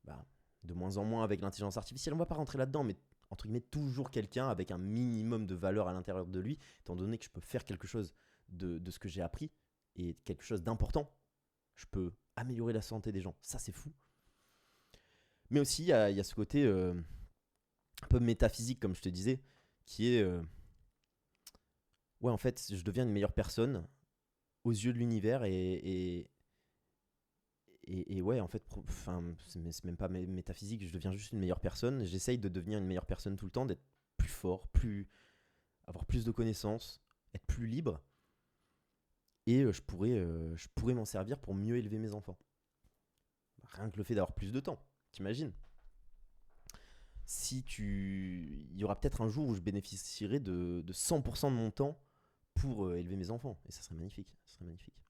bah, de moins en moins avec l'intelligence artificielle. On va pas rentrer là-dedans, mais entre guillemets, toujours quelqu'un avec un minimum de valeur à l'intérieur de lui, étant donné que je peux faire quelque chose de ce que j'ai appris et quelque chose d'important. Je peux améliorer la santé des gens. Ça, c'est fou. Mais aussi, il y a ce côté un peu métaphysique, comme je te disais, qui est ouais, en fait, je deviens une meilleure personne aux yeux de l'univers et ouais, en fait, c'est même pas métaphysique, je deviens juste une meilleure personne. J'essaye de devenir une meilleure personne tout le temps, d'être plus fort, avoir plus de connaissances, être plus libre et je pourrais m'en servir pour mieux élever mes enfants. Rien que le fait d'avoir plus de temps, t'imagines? Il y aura peut-être un jour où je bénéficierai de 100% de mon temps pour élever mes enfants. Et ça serait magnifique. Ça serait magnifique.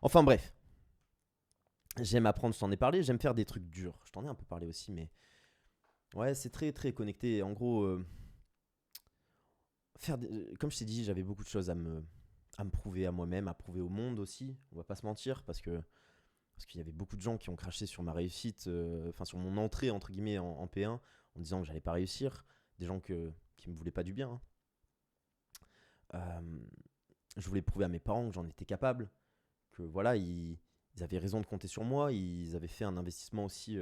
Enfin bref, j'aime apprendre, je t'en ai parlé, j'aime faire des trucs durs. Je t'en ai un peu parlé aussi, mais ouais, c'est très très connecté. En gros, comme je t'ai dit, j'avais beaucoup de choses à me prouver à moi-même, à prouver au monde aussi. On va pas se mentir, parce qu'il y avait beaucoup de gens qui ont craché sur ma réussite, enfin sur mon entrée entre guillemets en P1, en disant que j'allais pas réussir. Des gens qui me voulaient pas du bien, hein. Euh, je voulais prouver à mes parents que j'en étais capable, que voilà, ils avaient raison de compter sur moi. Ils avaient fait un investissement aussi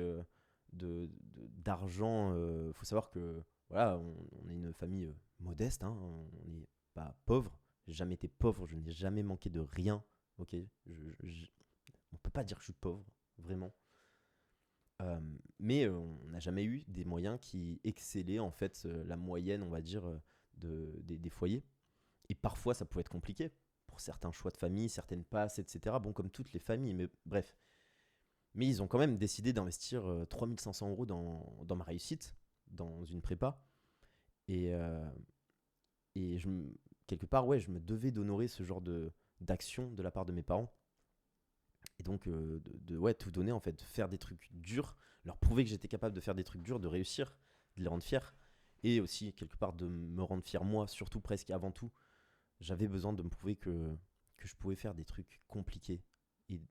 d'argent. Il faut savoir que voilà, on est une famille modeste, hein, on n'est pas pauvre. J'ai jamais été pauvre, je n'ai jamais manqué de rien. Ok, on peut pas dire que je suis pauvre, vraiment. Euh, mais on n'a jamais eu des moyens qui excellaient en fait la moyenne, on va dire, des foyers. Et parfois, ça pouvait être compliqué pour certains choix de famille, certaines passes, etc. Bon, comme toutes les familles, mais bref. Mais ils ont quand même décidé d'investir 3500 euros dans ma réussite, dans une prépa. Et, euh, et quelque part, ouais, je me devais d'honorer ce genre d'action de la part de mes parents. Et donc, ouais, tout donner, en fait, de faire des trucs durs, leur prouver que j'étais capable de faire des trucs durs, de réussir, de les rendre fiers. Et aussi, quelque part, de me rendre fier moi, surtout presque avant tout. J'avais besoin de me prouver que je pouvais faire des trucs compliqués et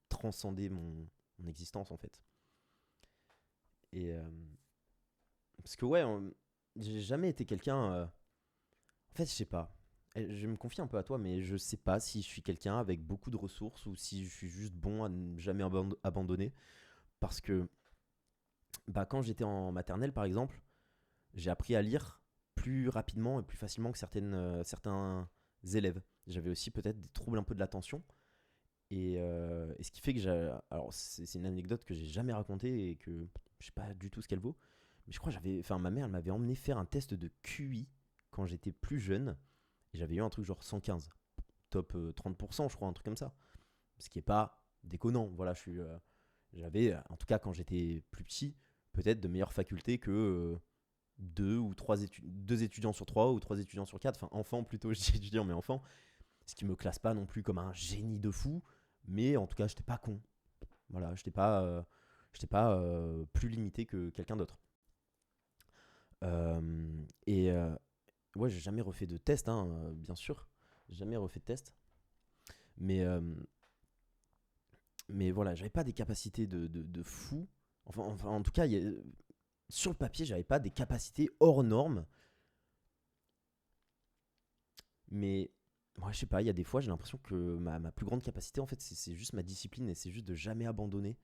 transcender mon existence, en fait. Et parce que, ouais, j'ai jamais été quelqu'un. En fait, je sais pas. Je me confie un peu à toi, mais je sais pas si je suis quelqu'un avec beaucoup de ressources ou si je suis juste bon à ne jamais abandonner. Parce que bah, quand j'étais en maternelle, par exemple, j'ai appris à lire plus rapidement et plus facilement que certains élèves. J'avais aussi peut-être des troubles un peu de l'attention. Et ce qui fait que j'ai. Alors, c'est une anecdote que j'ai jamais racontée et que je sais pas du tout ce qu'elle vaut. Mais je crois que ma mère elle m'avait emmené faire un test de QI quand j'étais plus jeune. Et j'avais eu un truc genre 115, top 30%, je crois, un truc comme ça. Ce qui est pas déconnant. Voilà, j'avais, en tout cas quand j'étais plus petit, peut-être de meilleures facultés que deux étudiants sur trois ou trois étudiants sur quatre. Enfin, enfants plutôt, je dis étudiants, mais enfants. Ce qui me classe pas non plus comme un génie de fou. Mais en tout cas, j'étais pas con. Voilà, j'étais pas plus limité que quelqu'un d'autre. Et ouais, j'ai jamais refait de test, hein, bien sûr. J'ai jamais refait de test. Mais, euh, mais voilà, j'avais pas des capacités de fou. Enfin, en tout cas, sur le papier, j'avais pas des capacités hors normes. Mais moi, je sais pas, il y a des fois, j'ai l'impression que ma plus grande capacité, en fait, c'est juste ma discipline et c'est juste de jamais abandonner.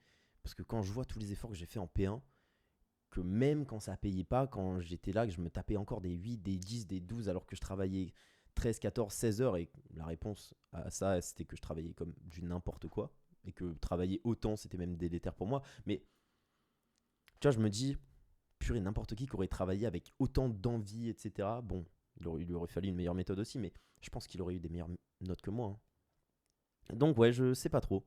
Parce que quand je vois tous les efforts que j'ai fait en P1, que même quand ça payait pas, quand j'étais là, que je me tapais encore des 8, des 10, des 12, alors que je travaillais 13, 14, 16 heures, et la réponse à ça, c'était que je travaillais comme du n'importe quoi, et que travailler autant, c'était même délétère pour moi. Mais tu vois, je me dis, purée, n'importe qui aurait travaillé avec autant d'envie, etc. Bon, il lui aurait fallu une meilleure méthode aussi, mais je pense qu'il aurait eu des meilleures notes que moi, hein. Donc ouais, je sais pas trop.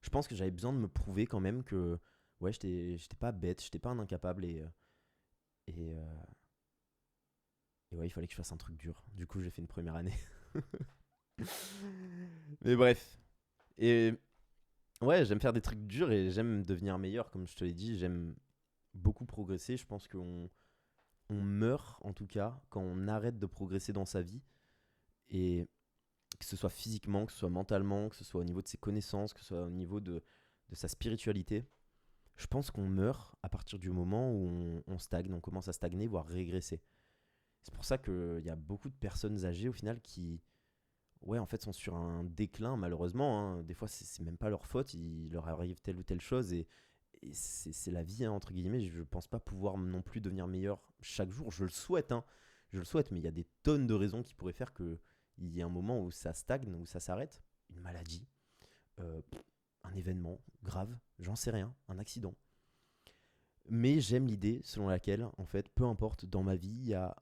Je pense que j'avais besoin de me prouver quand même que ouais, j'étais pas bête, j'étais pas un incapable et, euh, et ouais, il fallait que je fasse un truc dur. Du coup, j'ai fait une première année. Mais bref. Et ouais, j'aime faire des trucs durs et j'aime devenir meilleur, comme je te l'ai dit. J'aime beaucoup progresser. Je pense qu'on meurt, en tout cas, quand on arrête de progresser dans sa vie. Et que ce soit physiquement, que ce soit mentalement, que ce soit au niveau de ses connaissances, que ce soit au niveau de sa spiritualité. Je pense qu'on meurt à partir du moment où on stagne, on commence à stagner, voire régresser. C'est pour ça qu'il y a beaucoup de personnes âgées au final qui, ouais, en fait, sont sur un déclin, malheureusement, hein. Des fois, c'est même pas leur faute, il leur arrive telle ou telle chose et c'est la vie, hein, entre guillemets. Je pense pas pouvoir non plus devenir meilleur chaque jour. Je le souhaite, hein. Je le souhaite, mais il y a des tonnes de raisons qui pourraient faire qu'il y ait un moment où ça stagne, où ça s'arrête. Une maladie, euh, un événement grave, j'en sais rien, un accident. Mais j'aime l'idée selon laquelle, en fait, peu importe, dans ma vie, il y a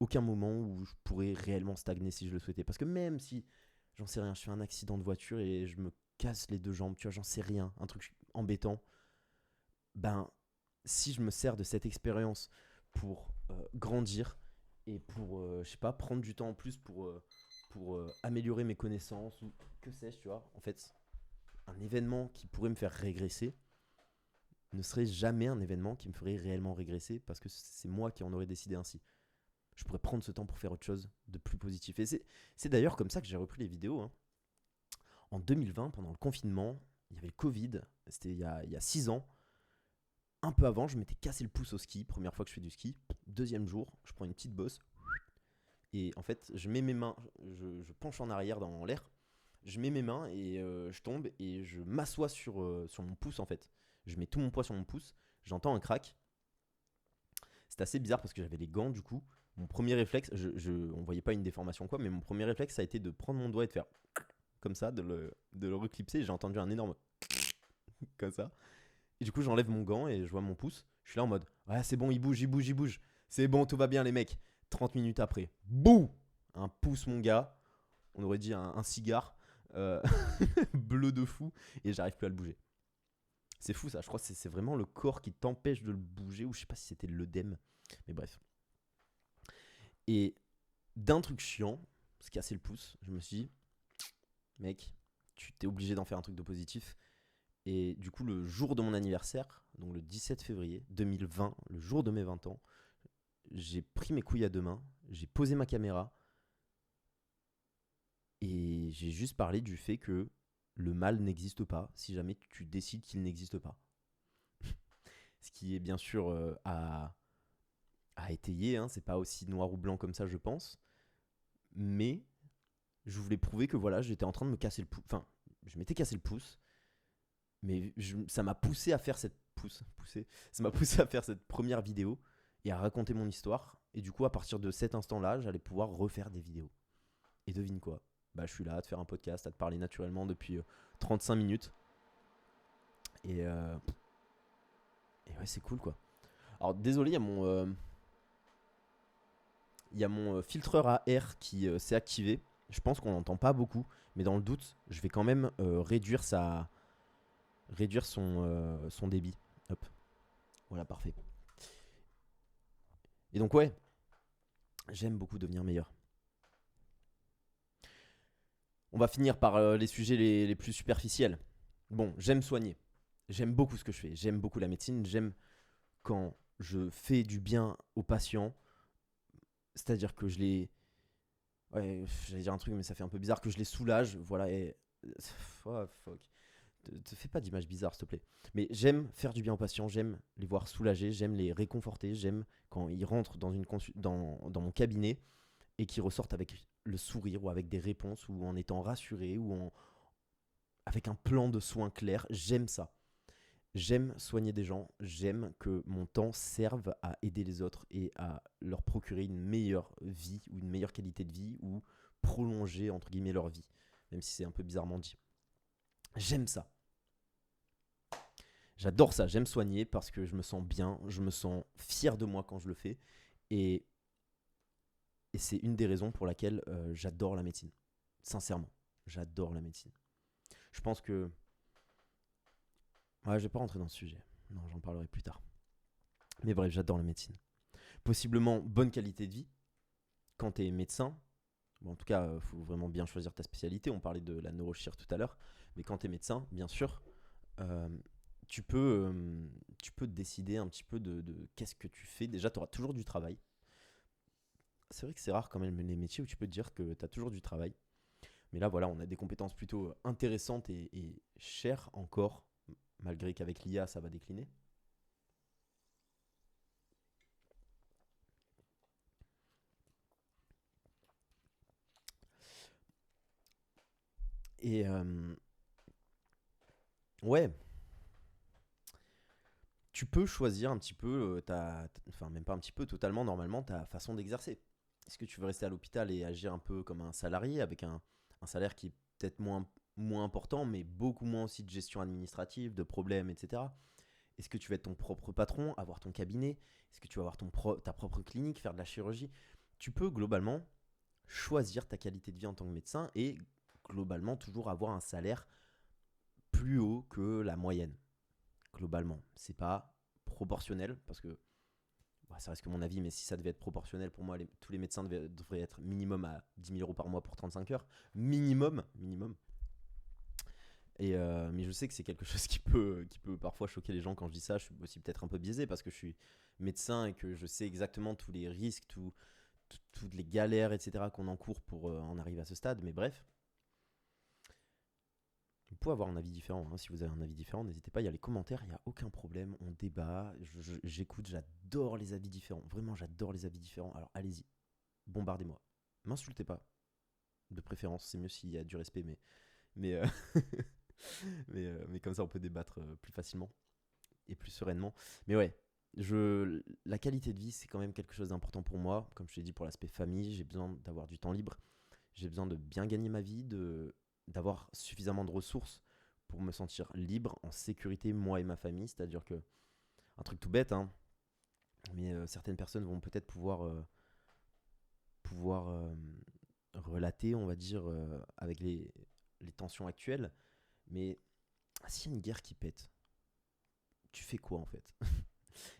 aucun moment où je pourrais réellement stagner si je le souhaitais. Parce que même si, j'en sais rien, je fais un accident de voiture et je me casse les deux jambes, tu vois, j'en sais rien, un truc embêtant, ben, si je me sers de cette expérience pour grandir et pour, je sais pas, prendre du temps en plus pour améliorer mes connaissances ou que sais-je, tu vois, en fait, un événement qui pourrait me faire régresser ne serait jamais un événement qui me ferait réellement régresser parce que c'est moi qui en aurais décidé ainsi. Je pourrais prendre ce temps pour faire autre chose de plus positif. Et c'est d'ailleurs comme ça que j'ai repris les vidéos, hein. En 2020, pendant le confinement, il y avait le Covid, c'était il y a 6 ans. Un peu avant, je m'étais cassé le pouce au ski, première fois que je fais du ski. Deuxième jour, je prends une petite bosse et en fait, je mets mes mains, je penche en arrière dans l'air, je mets mes mains et je tombe et je m'assois sur mon pouce en fait. Je mets tout mon poids sur mon pouce, j'entends un crack. C'est assez bizarre parce que j'avais les gants du coup. Mon premier réflexe, on voyait pas une déformation ou quoi, mais mon premier réflexe ça a été de prendre mon doigt et de faire comme ça, de le reclipser. J'ai entendu un énorme comme ça. Et du coup, j'enlève mon gant et je vois mon pouce. Je suis là en mode, ouais, c'est bon, il bouge, il bouge, il bouge. C'est bon, tout va bien, les mecs. 30 minutes après, bouh, un pouce, mon gars. On aurait dit un cigare euh, bleu de fou. Et j'arrive plus à le bouger. C'est fou ça, je crois que c'est vraiment le corps qui t'empêche de le bouger. Ou je sais pas si c'était l'œdème. Mais bref. Et d'un truc chiant, se casser le pouce, je me suis dit, mec, tu t'es obligé d'en faire un truc de positif. Et du coup, le jour de mon anniversaire, donc le 17 février 2020, le jour de mes 20 ans, j'ai pris mes couilles à deux mains, j'ai posé ma caméra et j'ai juste parlé du fait que le mal n'existe pas si jamais tu décides qu'il n'existe pas. Ce qui est bien sûr à étayer, hein, c'est pas aussi noir ou blanc comme ça, je pense. mais je voulais prouver que voilà, j'étais en train de me casser le pouce. Enfin, je m'étais cassé le pouce, mais ça m'a poussé à faire ça m'a poussé à faire cette première vidéo et à raconter mon histoire. Et du coup, à partir de cet instant-là, j'allais pouvoir refaire des vidéos. Et devine quoi? Bah, je suis là à te faire un podcast, à te parler naturellement depuis 35 minutes. Et, euh, et ouais, c'est cool quoi. Alors, désolé, il y a mon filtreur à air qui s'est activé. Je pense qu'on n'entend pas beaucoup, mais dans le doute, je vais quand même réduire son débit. Hop, voilà, parfait. Et donc ouais, j'aime beaucoup devenir meilleur. On va finir par les sujets les plus superficiels. Bon, j'aime soigner. J'aime beaucoup ce que je fais. J'aime beaucoup la médecine. J'aime quand je fais du bien aux patients. C'est-à-dire que je les... Ouais, j'allais dire un truc, mais ça fait un peu bizarre. Que je les soulage. Voilà, et... Oh, fuck. Te fais pas d'image bizarre, s'il te plaît. Mais j'aime faire du bien aux patients. J'aime les voir soulager. J'aime les réconforter. J'aime quand ils rentrent dans mon cabinet et qu'ils ressortent avec le sourire ou avec des réponses ou en étant rassurés avec un plan de soins clair. J'aime ça. J'aime soigner des gens. J'aime que mon temps serve à aider les autres et à leur procurer une meilleure vie ou une meilleure qualité de vie ou prolonger entre guillemets leur vie, même si c'est un peu bizarrement dit. J'aime ça. J'adore ça. J'aime soigner parce que je me sens bien, je me sens fier de moi quand je le fais et c'est une des raisons pour laquelle j'adore la médecine. Sincèrement, j'adore la médecine. Je pense que... Ouais, je vais pas rentrer dans ce sujet. Non, j'en parlerai plus tard. Mais bref, j'adore la médecine. Possiblement bonne qualité de vie quand tu es médecin. Bon, en tout cas, il faut vraiment bien choisir ta spécialité. On parlait de la neurochir tout à l'heure. Mais quand tu es médecin, bien sûr, euh, tu peux décider un petit peu de qu'est-ce que tu fais. Déjà, tu auras toujours du travail. C'est vrai que c'est rare quand même les métiers où tu peux te dire que tu as toujours du travail. Mais là, voilà, on a des compétences plutôt intéressantes et chères encore, malgré qu'avec l'IA, ça va décliner. Et ouais, tu peux choisir un petit peu, enfin même pas un petit peu, totalement normalement, ta façon d'exercer. Est-ce que tu veux rester à l'hôpital et agir un peu comme un salarié, avec un salaire qui est peut-être moins important, mais beaucoup moins aussi de gestion administrative, de problèmes, etc. Est-ce que tu veux être ton propre patron, avoir ton cabinet? Est-ce que tu vas avoir ta propre clinique, faire de la chirurgie? Tu peux globalement choisir ta qualité de vie en tant que médecin et globalement toujours avoir un salaire plus haut que la moyenne. Globalement, c'est pas proportionnel parce que bah, ça reste que mon avis, mais si ça devait être proportionnel pour moi, tous les médecins devraient être minimum à 10 000 euros par mois pour 35 heures. Minimum, minimum. Mais je sais que c'est quelque chose qui peut parfois choquer les gens quand je dis ça. Je suis aussi peut-être un peu biaisé parce que je suis médecin et que je sais exactement tous les risques, toutes les galères, etc. qu'on encourt pour en arriver à ce stade. Mais bref, vous pouvez avoir un avis différent. Hein. Si vous avez un avis différent, n'hésitez pas. Il y a les commentaires, il n'y a aucun problème. On débat. J'écoute, j'adore les avis différents. Vraiment, j'adore les avis différents. Alors allez-y, bombardez-moi. M'insultez pas, de préférence. C'est mieux s'il y a du respect, mais, mais comme ça, on peut débattre plus facilement et plus sereinement. Mais ouais, la qualité de vie, c'est quand même quelque chose d'important pour moi. Comme je t'ai dit, pour l'aspect famille, j'ai besoin d'avoir du temps libre. J'ai besoin de bien gagner ma vie, d'avoir suffisamment de ressources pour me sentir libre, en sécurité, moi et ma famille. C'est-à-dire que, un truc tout bête, hein, mais certaines personnes vont peut-être pouvoir relater, on va dire, avec les tensions actuelles. Mais s'il y a une guerre qui pète, tu fais quoi en fait?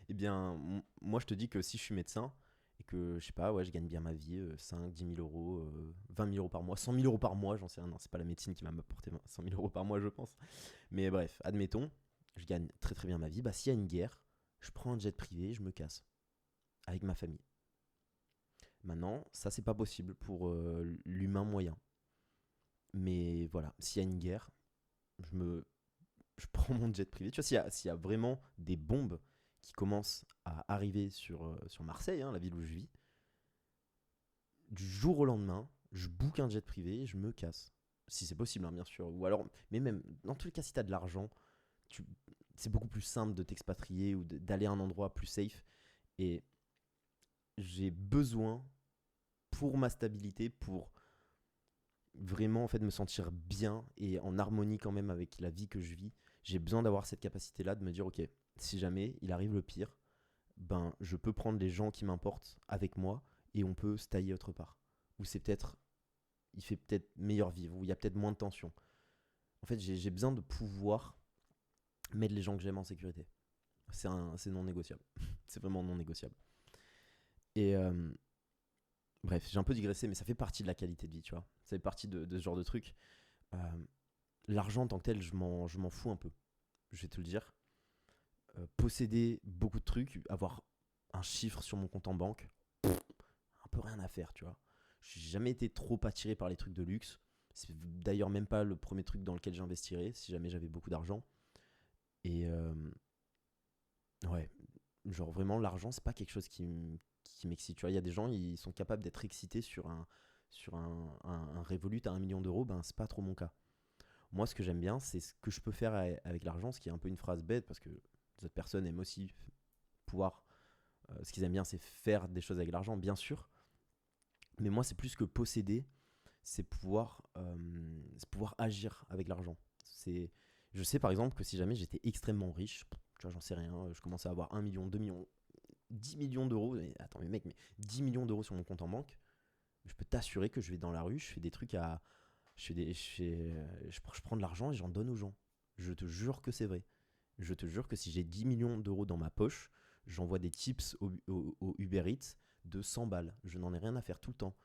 Eh bien, moi je te dis que si je suis médecin et que je sais pas, ouais, je gagne bien ma vie, 5, 10 000 euros, 20 000 euros par mois, 100 000 euros par mois, j'en sais rien, non, c'est pas la médecine qui va m'apporter 100 000 euros par mois, je pense. Mais bref, admettons, je gagne très très bien ma vie. Bah, s'il y a une guerre, je prends un jet privé, je me casse avec ma famille. Maintenant, ça c'est pas possible pour l'humain moyen. Mais voilà, s'il y a une guerre, je me, je prends mon jet privé. Tu vois, s'il y a vraiment des bombes qui commencent à arriver sur Marseille, hein, la ville où je vis, du jour au lendemain, je book un jet privé et je me casse. Si c'est possible, hein, bien sûr. Ou alors, mais même, dans tous les cas, si tu as de l'argent, tu, c'est beaucoup plus simple de t'expatrier ou d'aller à un endroit plus safe. Et j'ai besoin, pour ma stabilité, pour vraiment en fait me sentir bien et en harmonie quand même avec la vie que je vis, j'ai besoin d'avoir cette capacité-là de me dire, ok, si jamais il arrive le pire, ben je peux prendre les gens qui m'importent avec moi et on peut se tailler autre part. Où c'est peut-être, il fait peut-être meilleur vivre, où il y a peut-être moins de tension. En fait, j'ai besoin de pouvoir mettre les gens que j'aime en sécurité. C'est non négociable. C'est vraiment non négociable. Et bref, j'ai un peu digressé, mais ça fait partie de la qualité de vie, tu vois. Ça fait partie de ce genre de truc. Euh, L'argent en tant que tel, je m'en fous un peu. Je vais te le dire. Posséder beaucoup de trucs, avoir un chiffre sur mon compte en banque, un peu rien à faire, tu vois. J'ai jamais été trop attiré par les trucs de luxe. C'est d'ailleurs même pas le premier truc dans lequel j'investirais si jamais j'avais beaucoup d'argent. Et ouais, genre vraiment l'argent, c'est pas quelque chose qui m'excite. Tu vois, il y a des gens, ils sont capables d'être excités sur un Revolut à 1 million d'euros, ben c'est pas trop mon cas. Moi, ce que j'aime bien, c'est ce que je peux faire avec l'argent, ce qui est un peu une phrase bête parce que les autres personnes aiment aussi pouvoir. Ce qu'ils aiment bien, c'est faire des choses avec l'argent, bien sûr. Mais moi, c'est plus que posséder, c'est pouvoir agir avec l'argent. C'est, je sais par exemple que si jamais j'étais extrêmement riche, tu vois, j'en sais rien, je commençais à avoir 1 million, 2 millions, 10 millions d'euros. Mais attends, mais mec, mais 10 millions d'euros sur mon compte en banque, je peux t'assurer que je vais dans la rue, je fais des trucs à. Je prends de l'argent et j'en donne aux gens. Je te jure que c'est vrai. Je te jure que si j'ai 10 millions d'euros dans ma poche, j'envoie des tips au Uber Eats de 100 balles. Je n'en ai rien à faire tout le temps.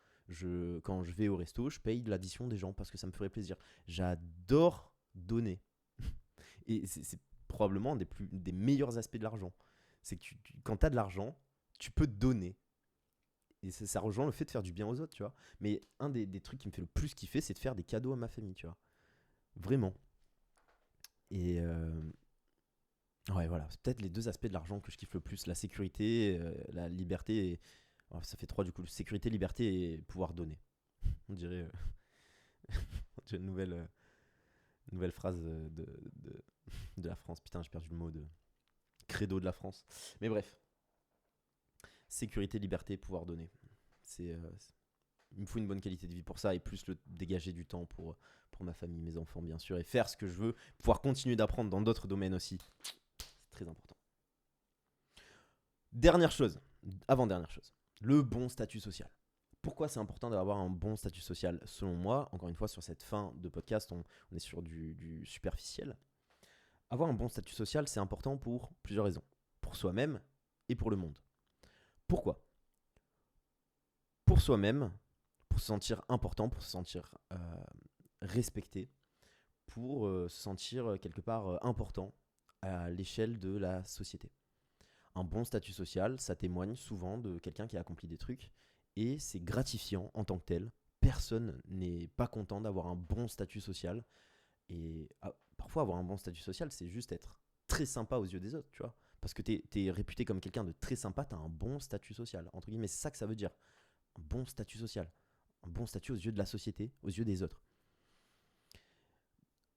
Quand je vais au resto, je paye l'addition des gens parce que ça me ferait plaisir. J'adore donner. Et c'est probablement des meilleurs aspects de l'argent. C'est que quand tu as de l'argent, tu peux donner. Et ça rejoint le fait de faire du bien aux autres, tu vois. Mais un des trucs qui me fait le plus kiffer, c'est de faire des cadeaux à ma famille, tu vois. Vraiment. Et ouais, voilà. C'est peut-être les deux aspects de l'argent que je kiffe le plus. La sécurité, la liberté. Ça fait trois du coup. Sécurité, liberté et pouvoir donner. On dirait, on dirait une nouvelle phrase de la France. Putain, j'ai perdu le mot de credo de la France. Mais bref. Sécurité, liberté, pouvoir donner. Il me faut une bonne qualité de vie pour ça et plus le dégager du temps pour ma famille, mes enfants, bien sûr, et faire ce que je veux, pouvoir continuer d'apprendre dans d'autres domaines aussi. C'est très important. Dernière chose, avant-dernière chose, le bon statut social. Pourquoi c'est important d'avoir un bon statut social? Selon moi, encore une fois, sur cette fin de podcast, on est sur du superficiel. Avoir un bon statut social, c'est important pour plusieurs raisons. Pour soi-même et pour le monde. Pourquoi? Pour soi-même, pour se sentir important, pour se sentir respecté, pour se sentir quelque part important à l'échelle de la société. Un bon statut social, ça témoigne souvent de quelqu'un qui a accompli des trucs et c'est gratifiant en tant que tel. Personne n'est pas content d'avoir un bon statut social et parfois avoir un bon statut social, c'est juste être très sympa aux yeux des autres, tu vois. Parce que t'es réputé comme quelqu'un de très sympa, t'as un bon statut social. Entre guillemets, c'est ça que ça veut dire. Un bon statut social. Un bon statut aux yeux de la société, aux yeux des autres.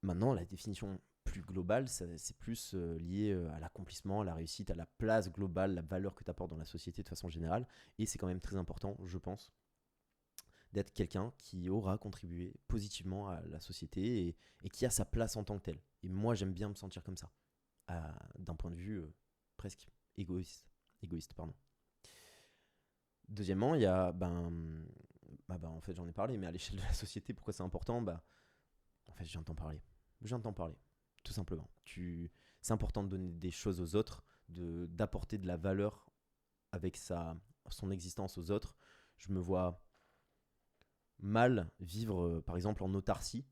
Maintenant, la définition plus globale, c'est plus lié à l'accomplissement, à la réussite, à la place globale, la valeur que tu apportes dans la société de façon générale. Et c'est quand même très important, je pense, d'être quelqu'un qui aura contribué positivement à la société et qui a sa place en tant que tel. Et moi, j'aime bien me sentir comme ça, d'un point de vue presque égoïste. Égoïste, pardon. Deuxièmement, il y a, en fait, j'en ai parlé, mais à l'échelle de la société, pourquoi c'est important? En fait, je viens de t'en parler. Je viens de t'en parler, tout simplement. C'est important de donner des choses aux autres, d'apporter de la valeur avec son existence aux autres. Je me vois mal vivre, par exemple, en autarcie,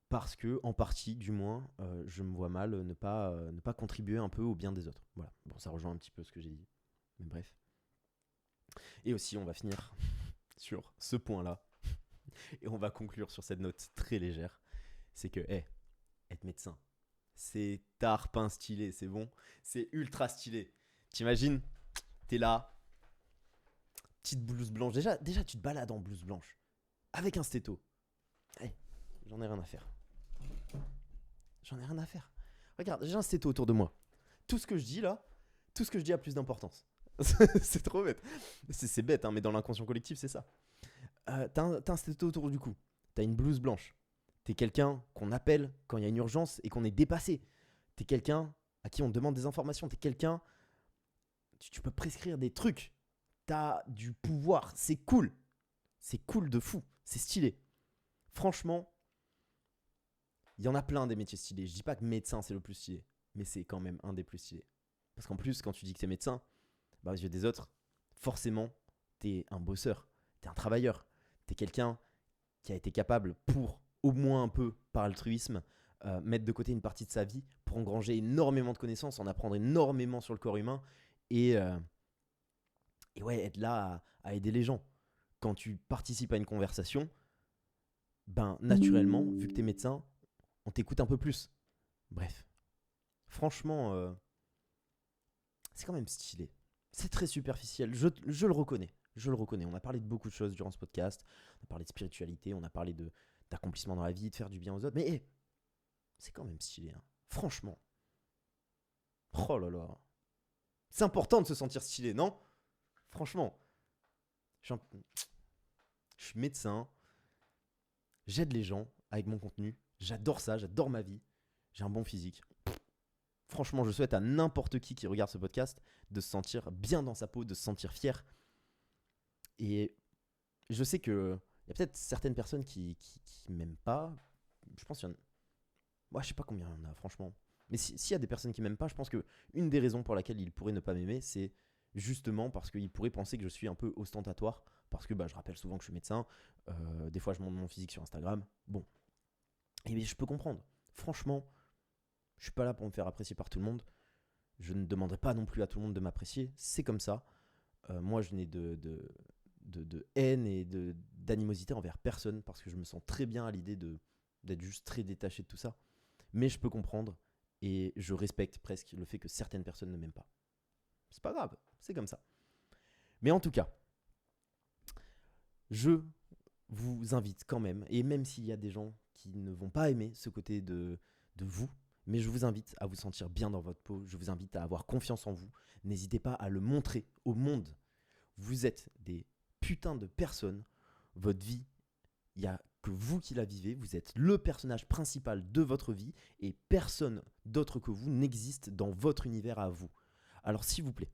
parce que, en partie, du moins, je me vois mal ne pas contribuer un peu au bien des autres. Voilà. Bon, ça rejoint un petit peu ce que j'ai dit. Mais bref. Et aussi, on va finir sur ce point-là. Et on va conclure sur cette note très légère. C'est que, être médecin, c'est tarpin stylé, c'est bon. C'est ultra stylé. T'imagines, t'es là, petite blouse blanche. Déjà, tu te balades en blouse blanche avec un stéto. Eh, j'en ai rien à faire. J'en ai rien à faire. Regarde, j'ai un stéto autour de moi. Tout ce que je dis là, tout ce que je dis a plus d'importance. C'est trop bête. C'est bête, hein, mais dans l'inconscient collectif, c'est ça. T'as un stéto autour du cou. T'as une blouse blanche. T'es quelqu'un qu'on appelle quand il y a une urgence et qu'on est dépassé. T'es quelqu'un à qui on demande des informations. T'es quelqu'un. Tu peux prescrire des trucs. T'as du pouvoir. C'est cool. C'est cool de fou. C'est stylé. Franchement, il y en a plein des métiers stylés. Je dis pas que médecin c'est le plus stylé, mais c'est quand même un des plus stylés. Parce qu'en plus, quand tu dis que t'es médecin, bah, aux yeux des autres, forcément, t'es un bosseur, t'es un travailleur, t'es quelqu'un qui a été capable, pour au moins un peu par altruisme, mettre de côté une partie de sa vie pour engranger énormément de connaissances, en apprendre énormément sur le corps humain et, euh, et ouais, être là à aider les gens. Quand tu participes à une conversation, ben naturellement, vu que t'es médecin, on t'écoute un peu plus. Bref, franchement, c'est quand même stylé. C'est très superficiel, je le reconnais. Je le reconnais. On a parlé de beaucoup de choses durant ce podcast. On a parlé de spiritualité, on a parlé d'accomplissement dans la vie, de faire du bien aux autres. Mais hey, c'est quand même stylé, hein. Franchement. Oh là là. C'est important de se sentir stylé, non? Franchement. Je suis médecin. J'aide les gens avec mon contenu. J'adore ça, j'adore ma vie. J'ai un bon physique. Franchement, je souhaite à n'importe qui regarde ce podcast de se sentir bien dans sa peau, de se sentir fier. Et je sais que il y a peut-être certaines personnes qui m'aiment pas. Je pense qu'il y en a. Moi, je sais pas combien il y en a, franchement. Mais s'il y a des personnes qui m'aiment pas, je pense que une des raisons pour laquelle ils pourraient ne pas m'aimer, c'est justement parce qu'ils pourraient penser que je suis un peu ostentatoire. Parce que bah, je rappelle souvent que je suis médecin. Des fois, je montre mon physique sur Instagram. Bon. Et bien, je peux comprendre. Franchement, je suis pas là pour me faire apprécier par tout le monde. Je ne demanderai pas non plus à tout le monde de m'apprécier. C'est comme ça. Moi, je n'ai de haine et d'animosité envers personne parce que je me sens très bien à l'idée d'être juste très détaché de tout ça. Mais je peux comprendre et je respecte presque le fait que certaines personnes ne m'aiment pas. C'est pas grave, c'est comme ça. Mais en tout cas, je vous invite quand même, et même s'il y a des gens qui ne vont pas aimer ce côté de vous, mais je vous invite à vous sentir bien dans votre peau, je vous invite à avoir confiance en vous. N'hésitez pas à le montrer au monde. Vous êtes des putains de personnes. Votre vie, il n'y a que vous qui la vivez. Vous êtes le personnage principal de votre vie et personne d'autre que vous n'existe dans votre univers à vous. Alors s'il vous plaît,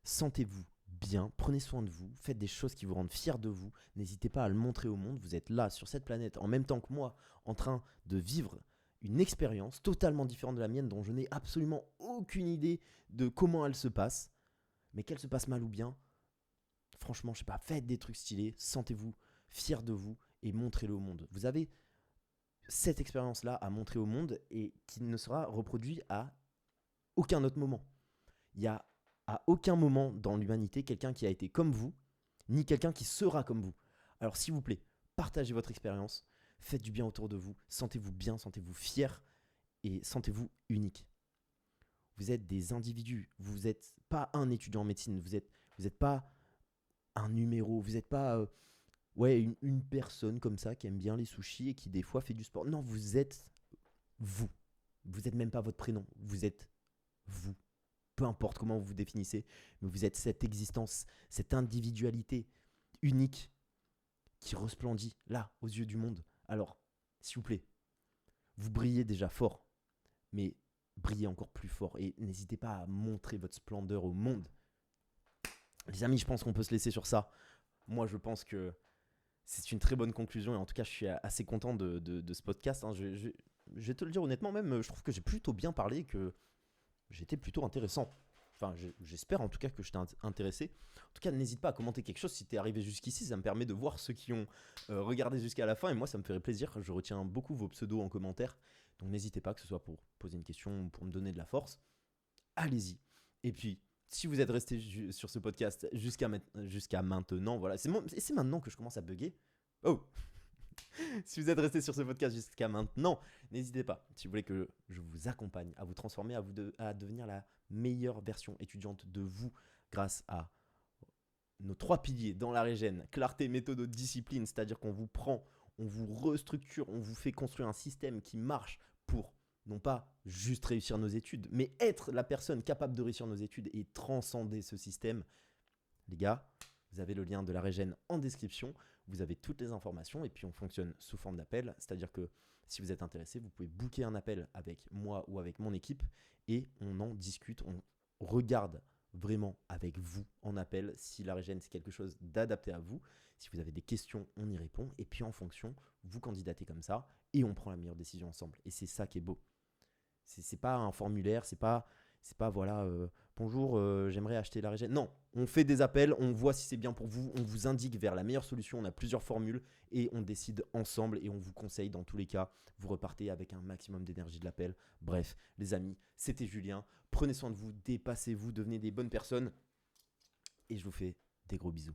sentez-vous bien, prenez soin de vous, faites des choses qui vous rendent fiers de vous. N'hésitez pas à le montrer au monde. Vous êtes là sur cette planète en même temps que moi, en train de vivre une expérience totalement différente de la mienne dont je n'ai absolument aucune idée de comment elle se passe. Mais qu'elle se passe mal ou bien, franchement, je sais pas, faites des trucs stylés, sentez-vous fiers de vous et montrez-le au monde. Vous avez cette expérience-là à montrer au monde et qui ne sera reproduite à aucun autre moment. Il y a à aucun moment dans l'humanité quelqu'un qui a été comme vous, ni quelqu'un qui sera comme vous. Alors s'il vous plaît, partagez votre expérience, faites du bien autour de vous, sentez-vous bien, sentez-vous fiers et sentez-vous unique. Vous êtes des individus, vous n'êtes pas un étudiant en médecine, vous êtes pas un numéro, vous n'êtes pas une personne comme ça qui aime bien les sushis et qui des fois fait du sport. Non, vous êtes vous. Vous n'êtes même pas votre prénom, vous êtes vous. Peu importe comment vous vous définissez, mais vous êtes cette existence, cette individualité unique qui resplendit là, aux yeux du monde. Alors, s'il vous plaît, vous brillez déjà fort, mais brillez encore plus fort et n'hésitez pas à montrer votre splendeur au monde. Les amis, je pense qu'on peut se laisser sur ça. Moi, je pense que c'est une très bonne conclusion et en tout cas, je suis assez content de ce podcast, hein. Je vais te le dire honnêtement, même, je trouve que j'ai plutôt bien parlé, que j'étais plutôt intéressant. Enfin, j'espère en tout cas que je t'ai intéressé. En tout cas, n'hésite pas à commenter quelque chose si t'es arrivé jusqu'ici. Ça me permet de voir ceux qui ont regardé jusqu'à la fin. Et moi, ça me ferait plaisir. Je retiens beaucoup vos pseudos en commentaire. Donc, n'hésitez pas, que ce soit pour poser une question ou pour me donner de la force. Allez-y. Et puis, si vous êtes resté sur ce podcast jusqu'à maintenant, voilà. C'est maintenant que je commence à bugger. Oh. Si vous êtes resté sur ce podcast jusqu'à maintenant, n'hésitez pas, si vous voulez que je vous accompagne à vous transformer, à devenir la meilleure version étudiante de vous grâce à nos 3 piliers dans la régène, clarté, méthode, discipline, c'est-à-dire qu'on vous prend, on vous restructure, on vous fait construire un système qui marche pour non pas juste réussir nos études, mais être la personne capable de réussir nos études et transcender ce système. Les gars, vous avez le lien de la régène en description, vous avez toutes les informations et puis on fonctionne sous forme d'appel, c'est-à-dire que si vous êtes intéressé, vous pouvez booker un appel avec moi ou avec mon équipe et on en discute, on regarde vraiment avec vous en appel si la régène c'est quelque chose d'adapté à vous. Si vous avez des questions, on y répond et puis en fonction, vous candidatez comme ça et on prend la meilleure décision ensemble. Et c'est ça qui est beau. C'est pas un formulaire, c'est pas voilà, bonjour, j'aimerais acheter la régène. Non, on fait des appels, on voit si c'est bien pour vous, on vous indique vers la meilleure solution, on a plusieurs formules et on décide ensemble et on vous conseille dans tous les cas. Vous repartez avec un maximum d'énergie de l'appel. Bref, les amis, c'était Julien. Prenez soin de vous, dépassez-vous, devenez des bonnes personnes et je vous fais des gros bisous.